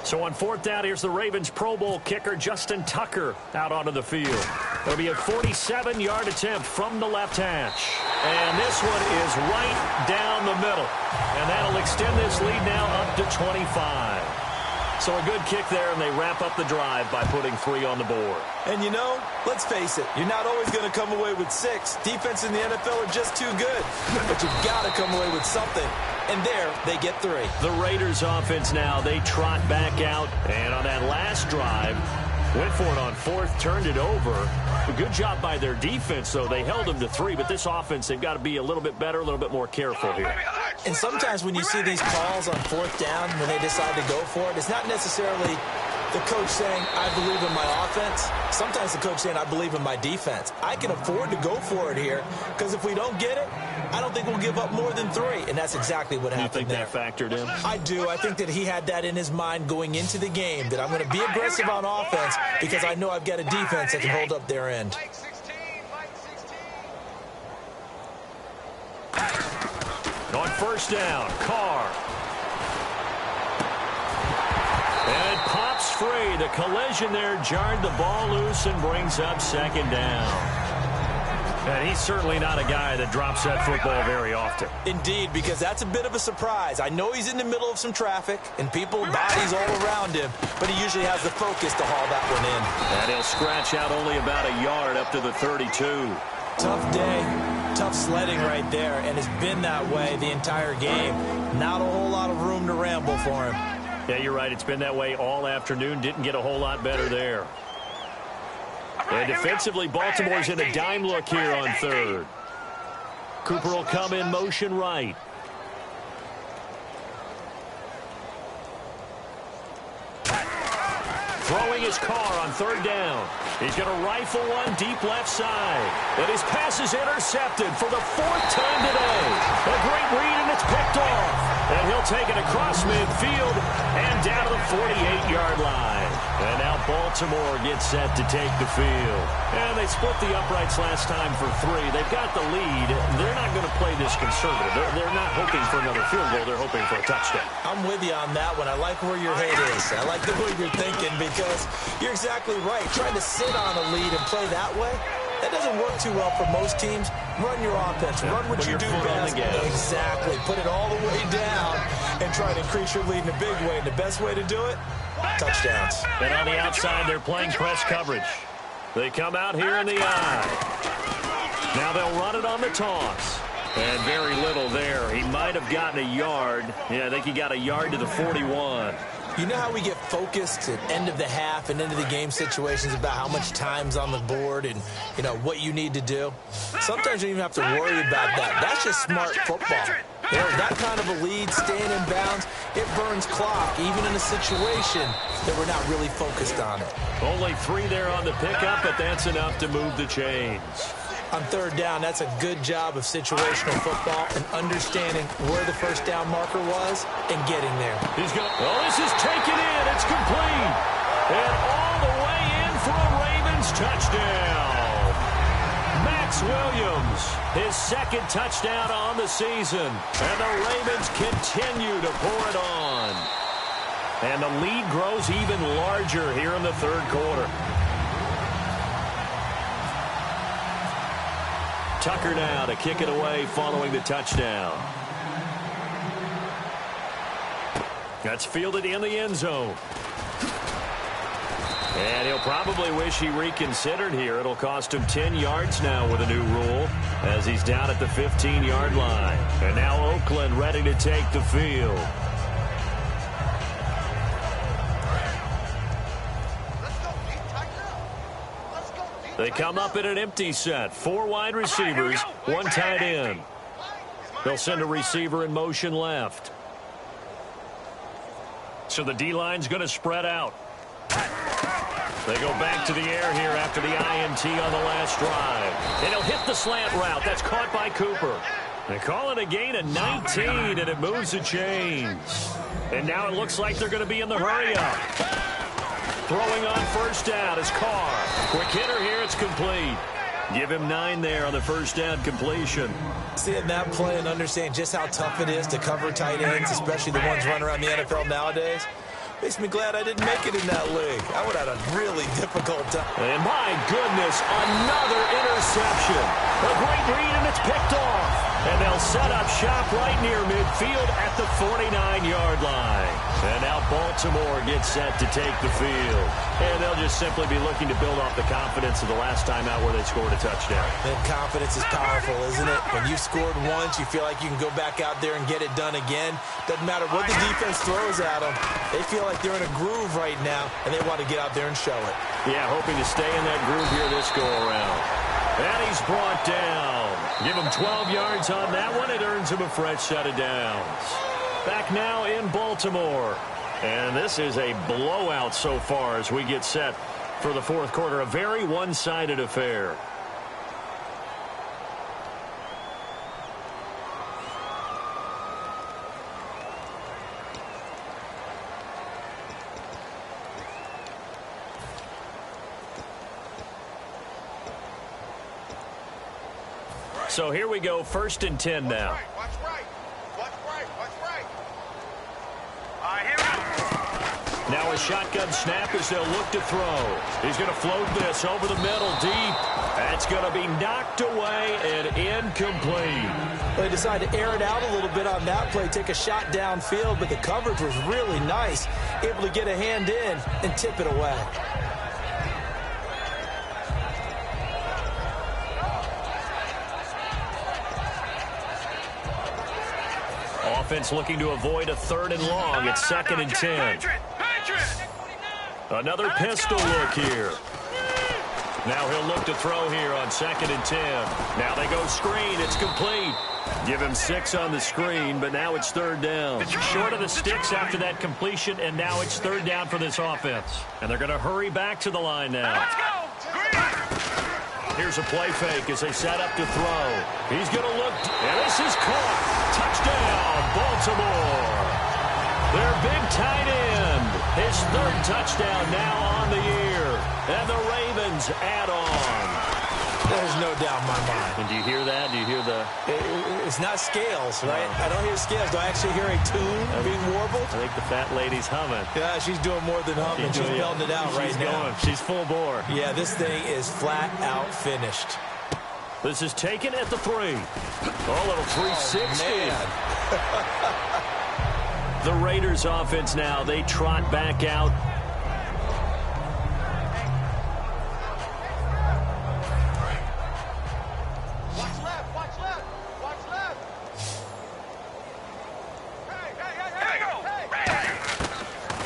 So on 4th down, here's the Ravens Pro Bowl kicker, Justin Tucker, out onto the field. It'll be a 47-yard attempt from the left hash. And this one is right down the middle. And that'll extend this lead now up to 25. So a good kick there, and they wrap up the drive by putting 3 on the board. And you know, let's face it, you're not always going to come away with 6. Defense in the NFL are just too good. But you've got to come away with something. And there, they get 3. The Raiders offense now, they trot back out. And on that last drive, went for it on 4th, turned it over. A good job by their defense, though. They held them to 3, but this offense, they've got to be a little bit better, a little bit more careful here. And sometimes when you see these calls on 4th down, when they decide to go for it, it's not necessarily the coach saying, I believe in my offense. Sometimes the coach saying, I believe in my defense. I can afford to go for it here, because if we don't get it, I don't think we'll give up more than 3. And that's exactly what happened there. You think that factored in? I do. I think that he had that in his mind going into the game, that I'm going to be aggressive on offense because I know I've got a defense that can hold up their end. On 1st down, Carr. And it pops free. The collision there jarred the ball loose and brings up 2nd down. And he's certainly not a guy that drops that football very often. Indeed, because that's a bit of a surprise. I know he's in the middle of some traffic and people, bodies all around him, but he usually has the focus to haul that one in. And he'll scratch out only about a yard up to the 32. Tough day, tough sledding right there, and it's been that way the entire game. Not a whole lot of room to ramble for him. Yeah, you're right. It's been that way all afternoon. Didn't get a whole lot better there. And defensively, Baltimore's in a dime look here on 3rd. Cooper will come in motion right. Throwing his Carr on 3rd down. He's going to rifle one deep left side. And his pass is intercepted for the 4th time today. A great read, and it's picked off. And he'll take it across midfield and down to the 48-yard line. And now Baltimore gets set to take the field. And they split the uprights last time for 3. They've got the lead. They're not going to play this conservative. They're not hoping for another field goal. They're hoping for a touchdown. I'm with you on that one. I like where your head is. I like the way you're thinking, because you're exactly right. Trying to sit on a lead and play that way, That doesn't work too well for most teams. Run your offense. Run what you do best. Exactly. Put it all the way down and try to increase your lead in a big way. And the best way to do it, touchdowns. And on the outside, they're playing press coverage. They come out here in the eye. Now they'll run it on the toss. And very little there. He might have gotten a yard. Yeah, I think he got a yard to the 41. You know how we get focused at end of the half and into the game situations about how much time's on the board and, you know, what you need to do? Sometimes you don't even have to worry about that. That's just smart football. You know, that kind of a lead, staying in bounds, it burns clock, even in a situation that we're not really focused on it. Only 3 there on the pickup, but that's enough to move the chains. On third down, that's a good job of situational football and understanding where the first down marker was and getting there. He's going. Oh, this is taken in. It's complete. And all the way in for a Ravens touchdown. Max Williams, his second touchdown on the season. And the Ravens continue to pour it on. And the lead grows even larger here in the third quarter. Tucker now to kick it away following the touchdown. That's fielded in the end zone. And he'll probably wish he reconsidered here. It'll cost him 10 yards now with a new rule as he's down at the 15-yard line. And now Oakland ready to take the field. They come up in an empty set. 4 wide receivers, 1 tight end. They'll send a receiver in motion left. So the D-line's going to spread out. They go back to the air here after the INT on the last drive. And he'll hit the slant route. That's caught by Cooper. They call it a gain of 19, and it moves the chains. And now it looks like they're going to be in the hurry-up. Throwing on first down is Carr. Quick hitter here, it's complete. Give him 9 there on the first down completion. Seeing that play and understanding just how tough it is to cover tight ends, especially the ones running around the NFL nowadays, makes me glad I didn't make it in that league. I would have had a really difficult time. And my goodness, another interception. A great read, and it's picked off. And they'll set up shop right near midfield at the 49-yard line. And now Baltimore gets set to take the field. And they'll just simply be looking to build off the confidence of the last time out where they scored a touchdown. And confidence is powerful, isn't it? When you've scored once, you feel like you can go back out there and get it done again. Doesn't matter what the defense throws at them. They feel like they're in a groove right now, and they want to get out there and show it. Yeah, hoping to stay in that groove here this go-around. And he's brought down. Give him 12 yards on that one. It earns him a fresh set of downs. Back now in Baltimore. And this is a blowout so far as we get set for the fourth quarter. A very one-sided affair. So here we go, 1st and 10 now. Watch right. Now a shotgun snap as they'll look to throw. He's going to float this over the middle deep. That's going to be knocked away and incomplete. They decided to air it out a little bit on that play, take a shot downfield, but the coverage was really nice. Able to get a hand in and tip it away. Offense looking to avoid a 3rd and long. It's 2nd and 10. Another pistol look here. Now he'll look to throw here on 2nd and 10. Now they go screen. It's complete. Give him 6 on the screen, but now it's 3rd down. Short of the sticks after that completion, and now it's 3rd down for this offense. And they're going to hurry back to the line now. Here's a play fake as they set up to throw. He's going to look, and this is caught. Touchdown, Baltimore. Their big tight end. His 3rd touchdown now on the year. And the Ravens add on. There's no doubt in my mind. And do you hear that? Do you hear the... It's not scales, right? I don't hear scales. Do I actually hear a tune being warbled? I think the fat lady's humming. Yeah, she's doing more than humming. She's belting it out right now. She's full bore. Yeah, this thing is flat out finished. This is taken at the 3. Oh, little 360. The Raiders offense now. They trot back out.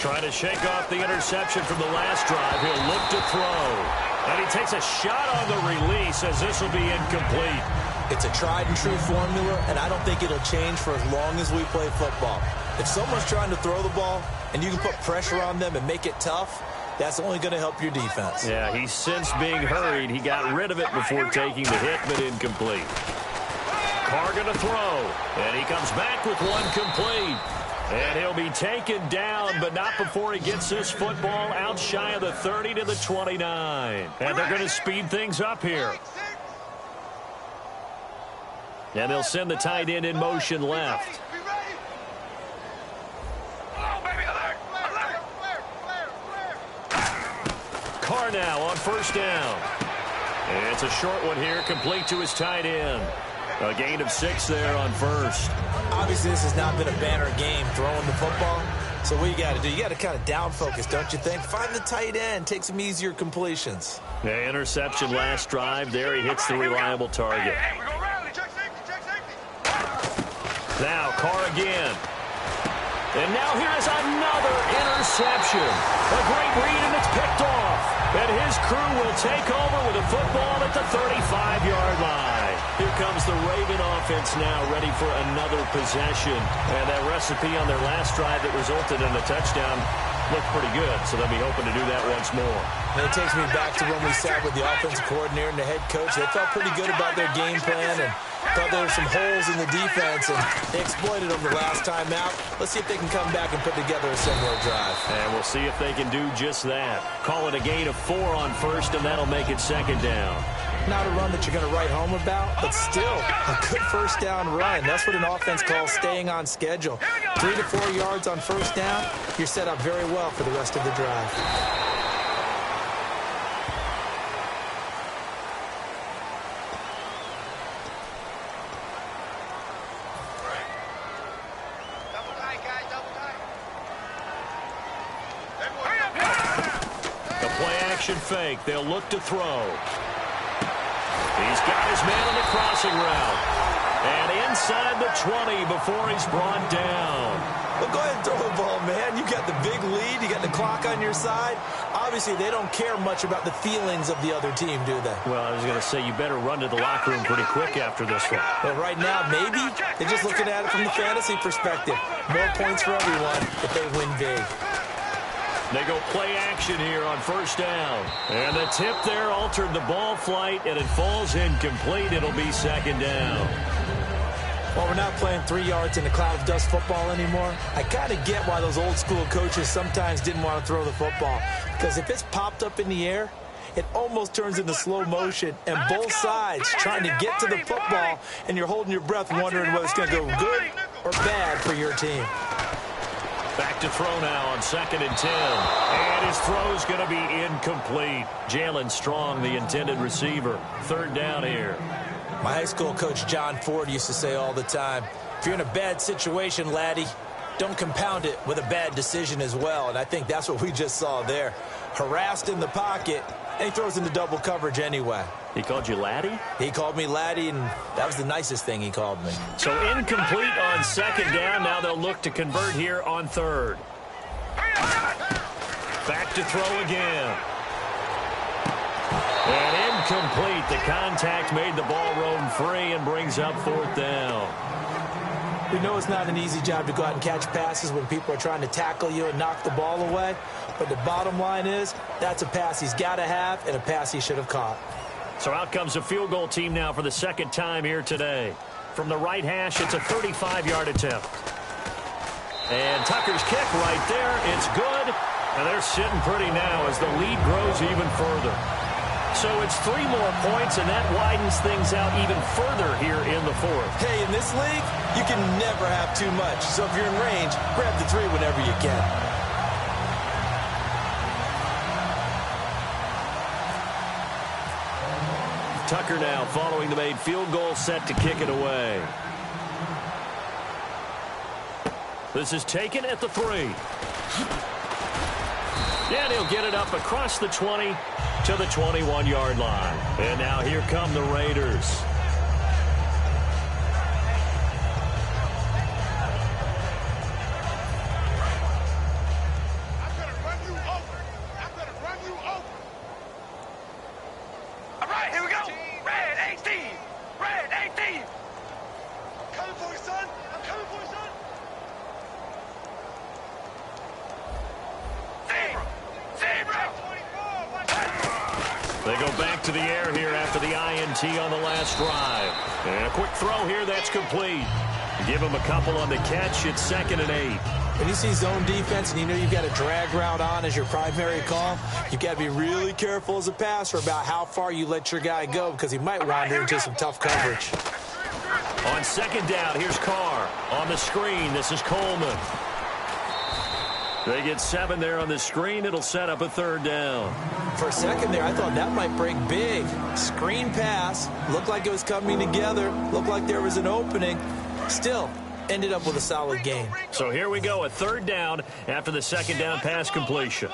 Trying to shake off the interception from the last drive. He'll look to throw. And he takes a shot on the release as this will be incomplete. It's a tried and true formula, and I don't think it'll change for as long as we play football. If someone's trying to throw the ball and you can put pressure on them and make it tough, that's only going to help your defense. Yeah, he's since being hurried. He got rid of it before taking the hit, but incomplete. Carr going to throw, and he comes back with one complete. And he'll be taken down, but not before he gets this football out shy of the 30 to the 29. And they're going to speed things up here. And they'll send the tight end in motion left. Carr now on first down. And it's a short one here, complete to his tight end. A gain of 6 there on first. Obviously, this has not been a banner game throwing the football. So what you got to do, you got to kind of down focus, don't you think? Find the tight end, take some easier completions. The interception last drive. There he hits the reliable target. Now Carr again. And now here's another interception. A great read, and it's picked off. And his crew will take over with a football at the 35-yard line. Here comes the Raven offense now, ready for another possession. And that recipe on their last drive that resulted in a touchdown looked pretty good, so they'll be hoping to do that once more. And it takes me back to when we sat with the offensive coordinator and the head coach. They felt pretty good about their game plan and thought there were some holes in the defense, and they exploited them the last time out. Let's see if they can come back and put together a similar drive. And we'll see if they can do just that. Call it a gain of 4 on first, and that'll make it second down. Not a run that you're going to write home about, but still a good first down run. That's what an offense calls staying on schedule. 3 to 4 yards on first down, you're set up very well for the rest of the drive. The play action fake. They'll look to throw. He's got his man on the crossing route. And inside the 20 before he's brought down. Well, go ahead and throw the ball, man. You got the big lead. You got the clock on your side. Obviously, they don't care much about the feelings of the other team, do they? Well, I was going to say, you better run to the locker room pretty quick after this one. Well, right now, maybe they're just looking at it from the fantasy perspective. More points for everyone if they win big. They go play action here on first down. And the tip there altered the ball flight, and it falls incomplete. It'll be second down. Well, we're not playing 3 yards in a cloud of dust football anymore. I kind of get why those old school coaches sometimes didn't want to throw the football. Because if it's popped up in the air, it almost turns into slow motion, and both sides trying to get to the football, and you're holding your breath wondering whether it's going to go good or bad for your team. Back to throw now on 2nd and 10. And his throw's going to be incomplete. Jalen Strong, the intended receiver. 3rd down here. My high school coach, John Ford, used to say all the time, if you're in a bad situation, laddie, don't compound it with a bad decision as well. And I think that's what we just saw there. Harassed in the pocket, and he throws into double coverage anyway. He called you laddie? He called me laddie, and that was the nicest thing he called me. So incomplete on 2nd down. Now they'll look to convert here on 3rd. Back to throw again. And incomplete. The contact made the ball roam free and brings up 4th down. We know it's not an easy job to go out and catch passes when people are trying to tackle you and knock the ball away. But the bottom line is, that's a pass he's got to have and a pass he should have caught. So out comes a field goal team now for the 2nd time here today. From the right hash, it's a 35-yard attempt. And Tucker's kick right there. It's good. And they're sitting pretty now as the lead grows even further. So it's 3 more points, and that widens things out even further here in the fourth. Hey, in this league, you can never have too much. So if you're in range, grab the 3 whenever you can. Tucker now following the made field goal, set to kick it away. This is taken at the 3. And he'll get it up across the 20 to the 21-yard line. And now here come the Raiders. They go back to the air here after the INT on the last drive. And a quick throw here, that's complete. Give him a couple on the catch. It's 2nd and 8. When you see zone defense and you know you've got a drag route on as your primary call, you've got to be really careful as a passer about how far you let your guy go because he might wander into some tough coverage. On 2nd down, here's Carr. On the screen, this is Coleman. They get 7 there on the screen. It'll set up a 3rd down. For a second there, I thought that might break big. Screen pass. Looked like it was coming together. Looked like there was an opening. Still, ended up with a solid gain. So here we go, a 3rd down after the 2nd down pass completion.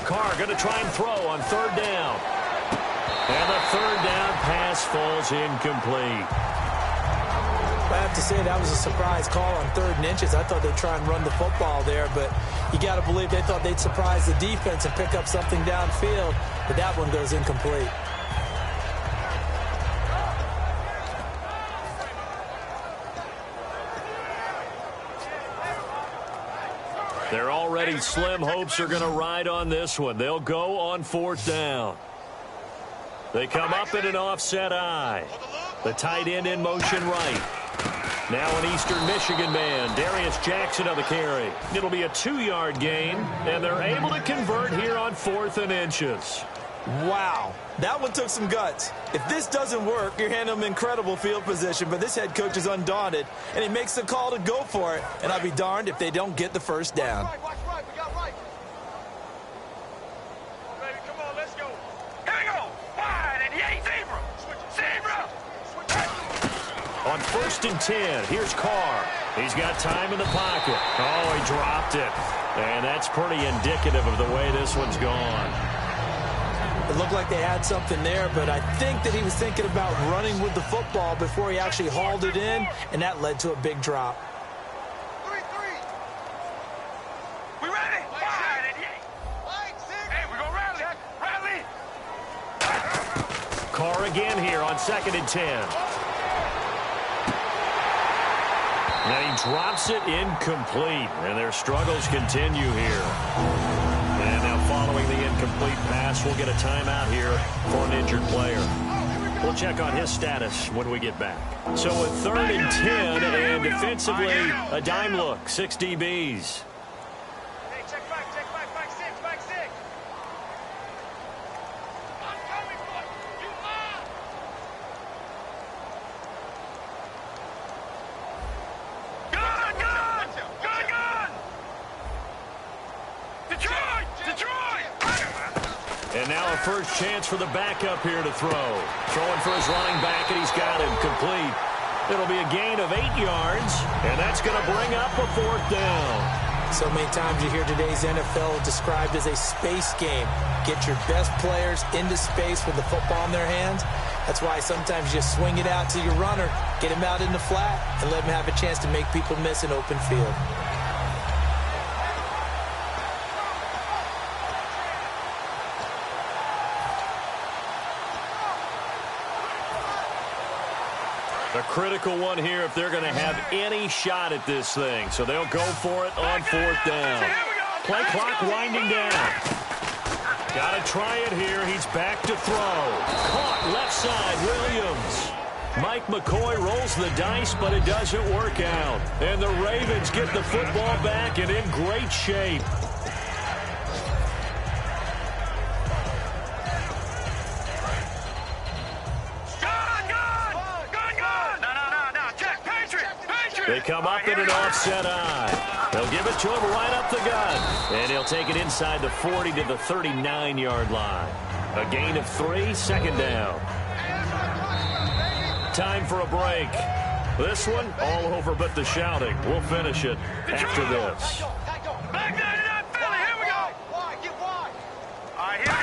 Carr going to try and throw on 3rd down. And the 3rd down pass falls incomplete. I have to say that was a surprise call on 3rd and inches. I thought they'd try and run the football there, but you got to believe they thought they'd surprise the defense and pick up something downfield, but that one goes incomplete. Their already slim hopes are going to ride on this one. They'll go on 4th down. They come up in an offset eye. The tight end in motion right. Now an Eastern Michigan man, Darius Jackson on the carry. It'll be a 2-yard gain, and they're able to convert here on 4th and inches. Wow, that one took some guts. If this doesn't work, you're handing them incredible field position, but this head coach is undaunted, and he makes the call to go for it, and I'll be darned if they don't get the 1st down. Watch right, we got right. Baby, come on, let's go. Here we go. Wide, and he ain't zebra. Zebra. On 1st and 10, here's Carr. He's got time in the pocket. Oh, he dropped it. And that's pretty indicative of the way this one's gone. It looked like they had something there, but I think that he was thinking about running with the football before he actually hauled it in, and that led to a big drop. 3-3. We ready? Wide, and hey, we're going to rally. Rally. Carr again here on 2nd and 10. And he drops it incomplete, and their struggles continue here. And now following the incomplete pass, we'll get a timeout here for an injured player. We'll check on his status when we get back. So a 3rd and 10, and defensively, a dime look, 6 DBs. Hey, check back, back 6, back 6. I'm coming for you. And now a first chance for the backup here to throw. Throwing for his running back, and he's got him complete. It'll be a gain of 8 yards, and that's going to bring up a 4th down. So many times you hear today's NFL described as a space game. Get your best players into space with the football in their hands. That's why sometimes you just swing it out to your runner, get him out in the flat, and let him have a chance to make people miss an open field. A critical one here if they're going to have any shot at this thing. So they'll go for it on 4th down. Play clock winding down. Got to try it here. He's back to throw. Caught left side, Williams. Mike McCoy rolls the dice, but it doesn't work out. And the Ravens get the football back and in great shape. They come up in an offset eye. They'll give it to him right up the gut. And he'll take it inside the 40 to the 39-yard line. A gain of 3, second down. Time for a break. This one, all over but the shouting. We'll finish it after this. Back 99 Philly, here we go. Wide, get wide. All right, here.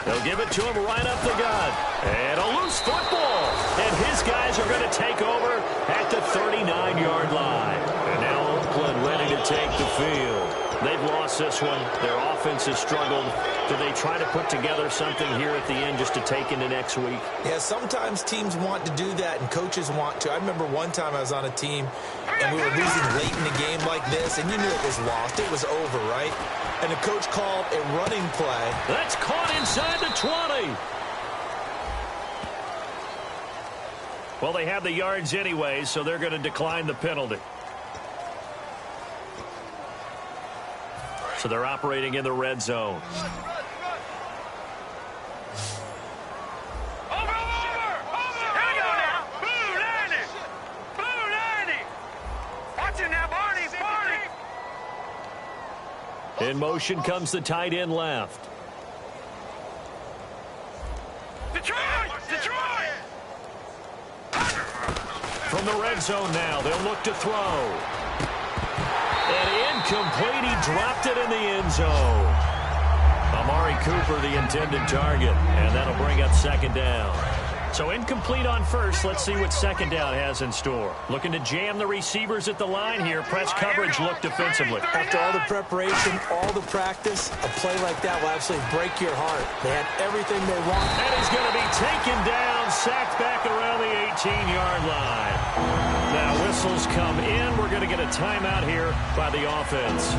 They'll give it to him right up the gut. And a loose football. And his guys are going to take over at the 39-yard line. And now Oakland ready to take the field. They've lost this one. Their offense has struggled. Do they try to put together something here at the end just to take into next week? Yeah, sometimes teams want to do that and coaches want to. I remember one time I was on a team and we were losing late in a game like this, and you knew it was lost. It was over, right? And the coach called a running play. That's caught inside the 20. Well, they have the yards anyway, so they're going to decline the penalty. So they're operating in the red zone. In motion comes the tight end left. Detroit! From the red zone now, they'll look to throw. And incomplete, he dropped it in the end zone. Amari Cooper, the intended target, and that'll bring up second down. So incomplete on first. Let's see what second down has in store. Looking to jam the receivers at the line here. Press coverage look defensively. After all the preparation, all the practice, a play like that will absolutely break your heart. They had everything they want. And he's going to be taken down, sacked back around the 18-yard line. Now whistles come in. We're going to get a timeout here by the offense.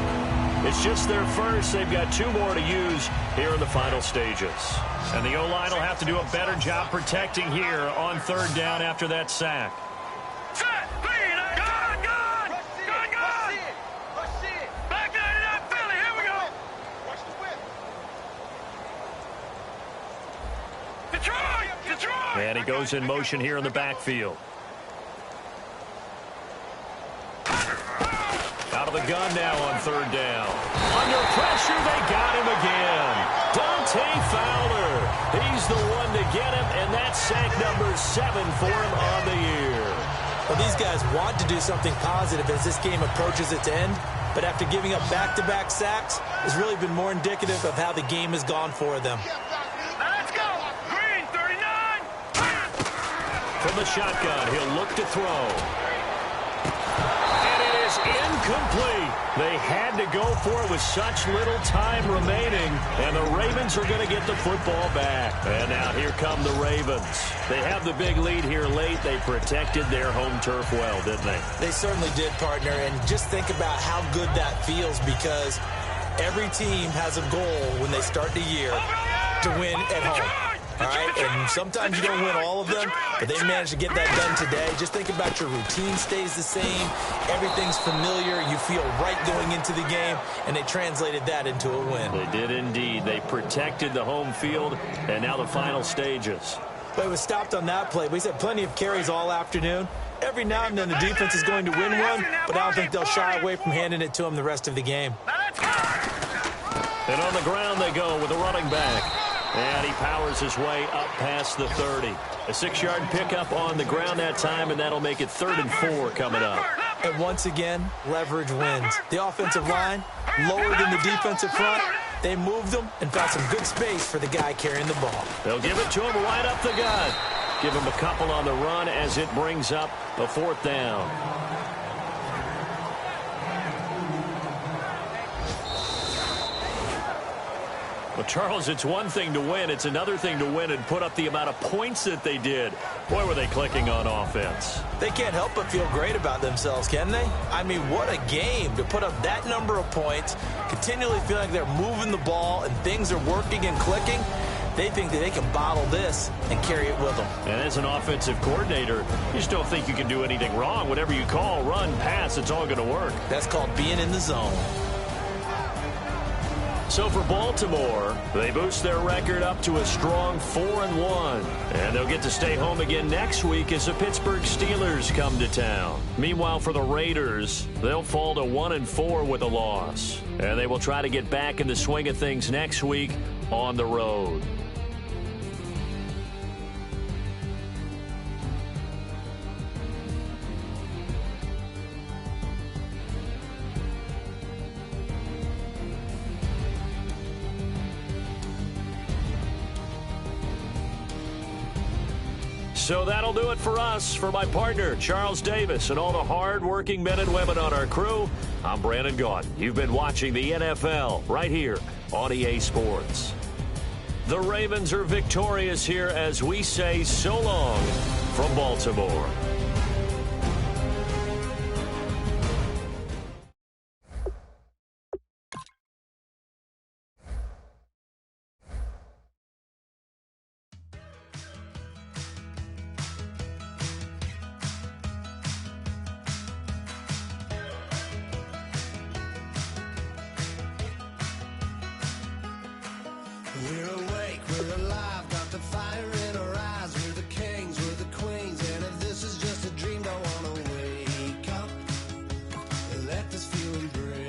It's just their first. They've got 2 more to use here in the final stages. And the O-line will have to do a better job protecting here on third down after that sack. Set, clean, gun! Back 99 Philly, here we go. Watch the whip. Detroit! And he goes in motion here in the backfield. Out of the gun now on third down. Under pressure, they got him again. Dante Fowler. He's the one to get him, and that's sack number 7 for him on the year. Well, these guys want to do something positive as this game approaches its end, but after giving up back-to-back sacks, has really been more indicative of how the game has gone for them. Let's go. Green, 39. From the shotgun, he'll look to throw. Incomplete. They had to go for it with such little time remaining, and the Ravens are going to get the football back. And now here come the Ravens. They have the big lead here late. They protected their home turf well, didn't they? They certainly did, partner, and just think about how good that feels because every team has a goal when they start the year to win at home. All right, and sometimes you don't win all of them, but they managed to get that done today. Just think about your routine stays the same. Everything's familiar. You feel right going into the game, and they translated that into a win. They did indeed. They protected the home field, and now the final stages. But it was stopped on that play. We had plenty of carries all afternoon. Every now and then the defense is going to win one, but I don't think they'll shy away from handing it to them the rest of the game. And on the ground they go with a running back. And he powers his way up past the 30. A 6-yard pickup on the ground that time, and that'll make it 3rd and 4 coming up. And once again, leverage wins. The offensive line, lower than the defensive front. They moved them and found some good space for the guy carrying the ball. They'll give it to him right up the gut. Give him a couple on the run as it brings up a 4th down. Well, Charles, it's one thing to win. It's another thing to win and put up the amount of points that they did. Boy, were they clicking on offense. They can't help but feel great about themselves, can they? I mean, what a game to put up that number of points, continually feeling like they're moving the ball and things are working and clicking. They think that they can bottle this and carry it with them. And as an offensive coordinator, you just don't think you can do anything wrong. Whatever you call, run, pass, it's all going to work. That's called being in the zone. So for Baltimore, they boost their record up to a strong 4-1. And they'll get to stay home again next week as the Pittsburgh Steelers come to town. Meanwhile, for the Raiders, they'll fall to 1-4 with a loss. And they will try to get back in the swing of things next week on the road. So that'll do it for us. For my partner, Charles Davis, and all the hard-working men and women on our crew, I'm Brandon Gaudin. You've been watching the NFL right here on EA Sports. The Ravens are victorious here as we say so long from Baltimore. We're awake, we're alive, got the fire in our eyes. We're the kings, we're the queens, and if this is just a dream, don't wanna wake up. Let this feeling break.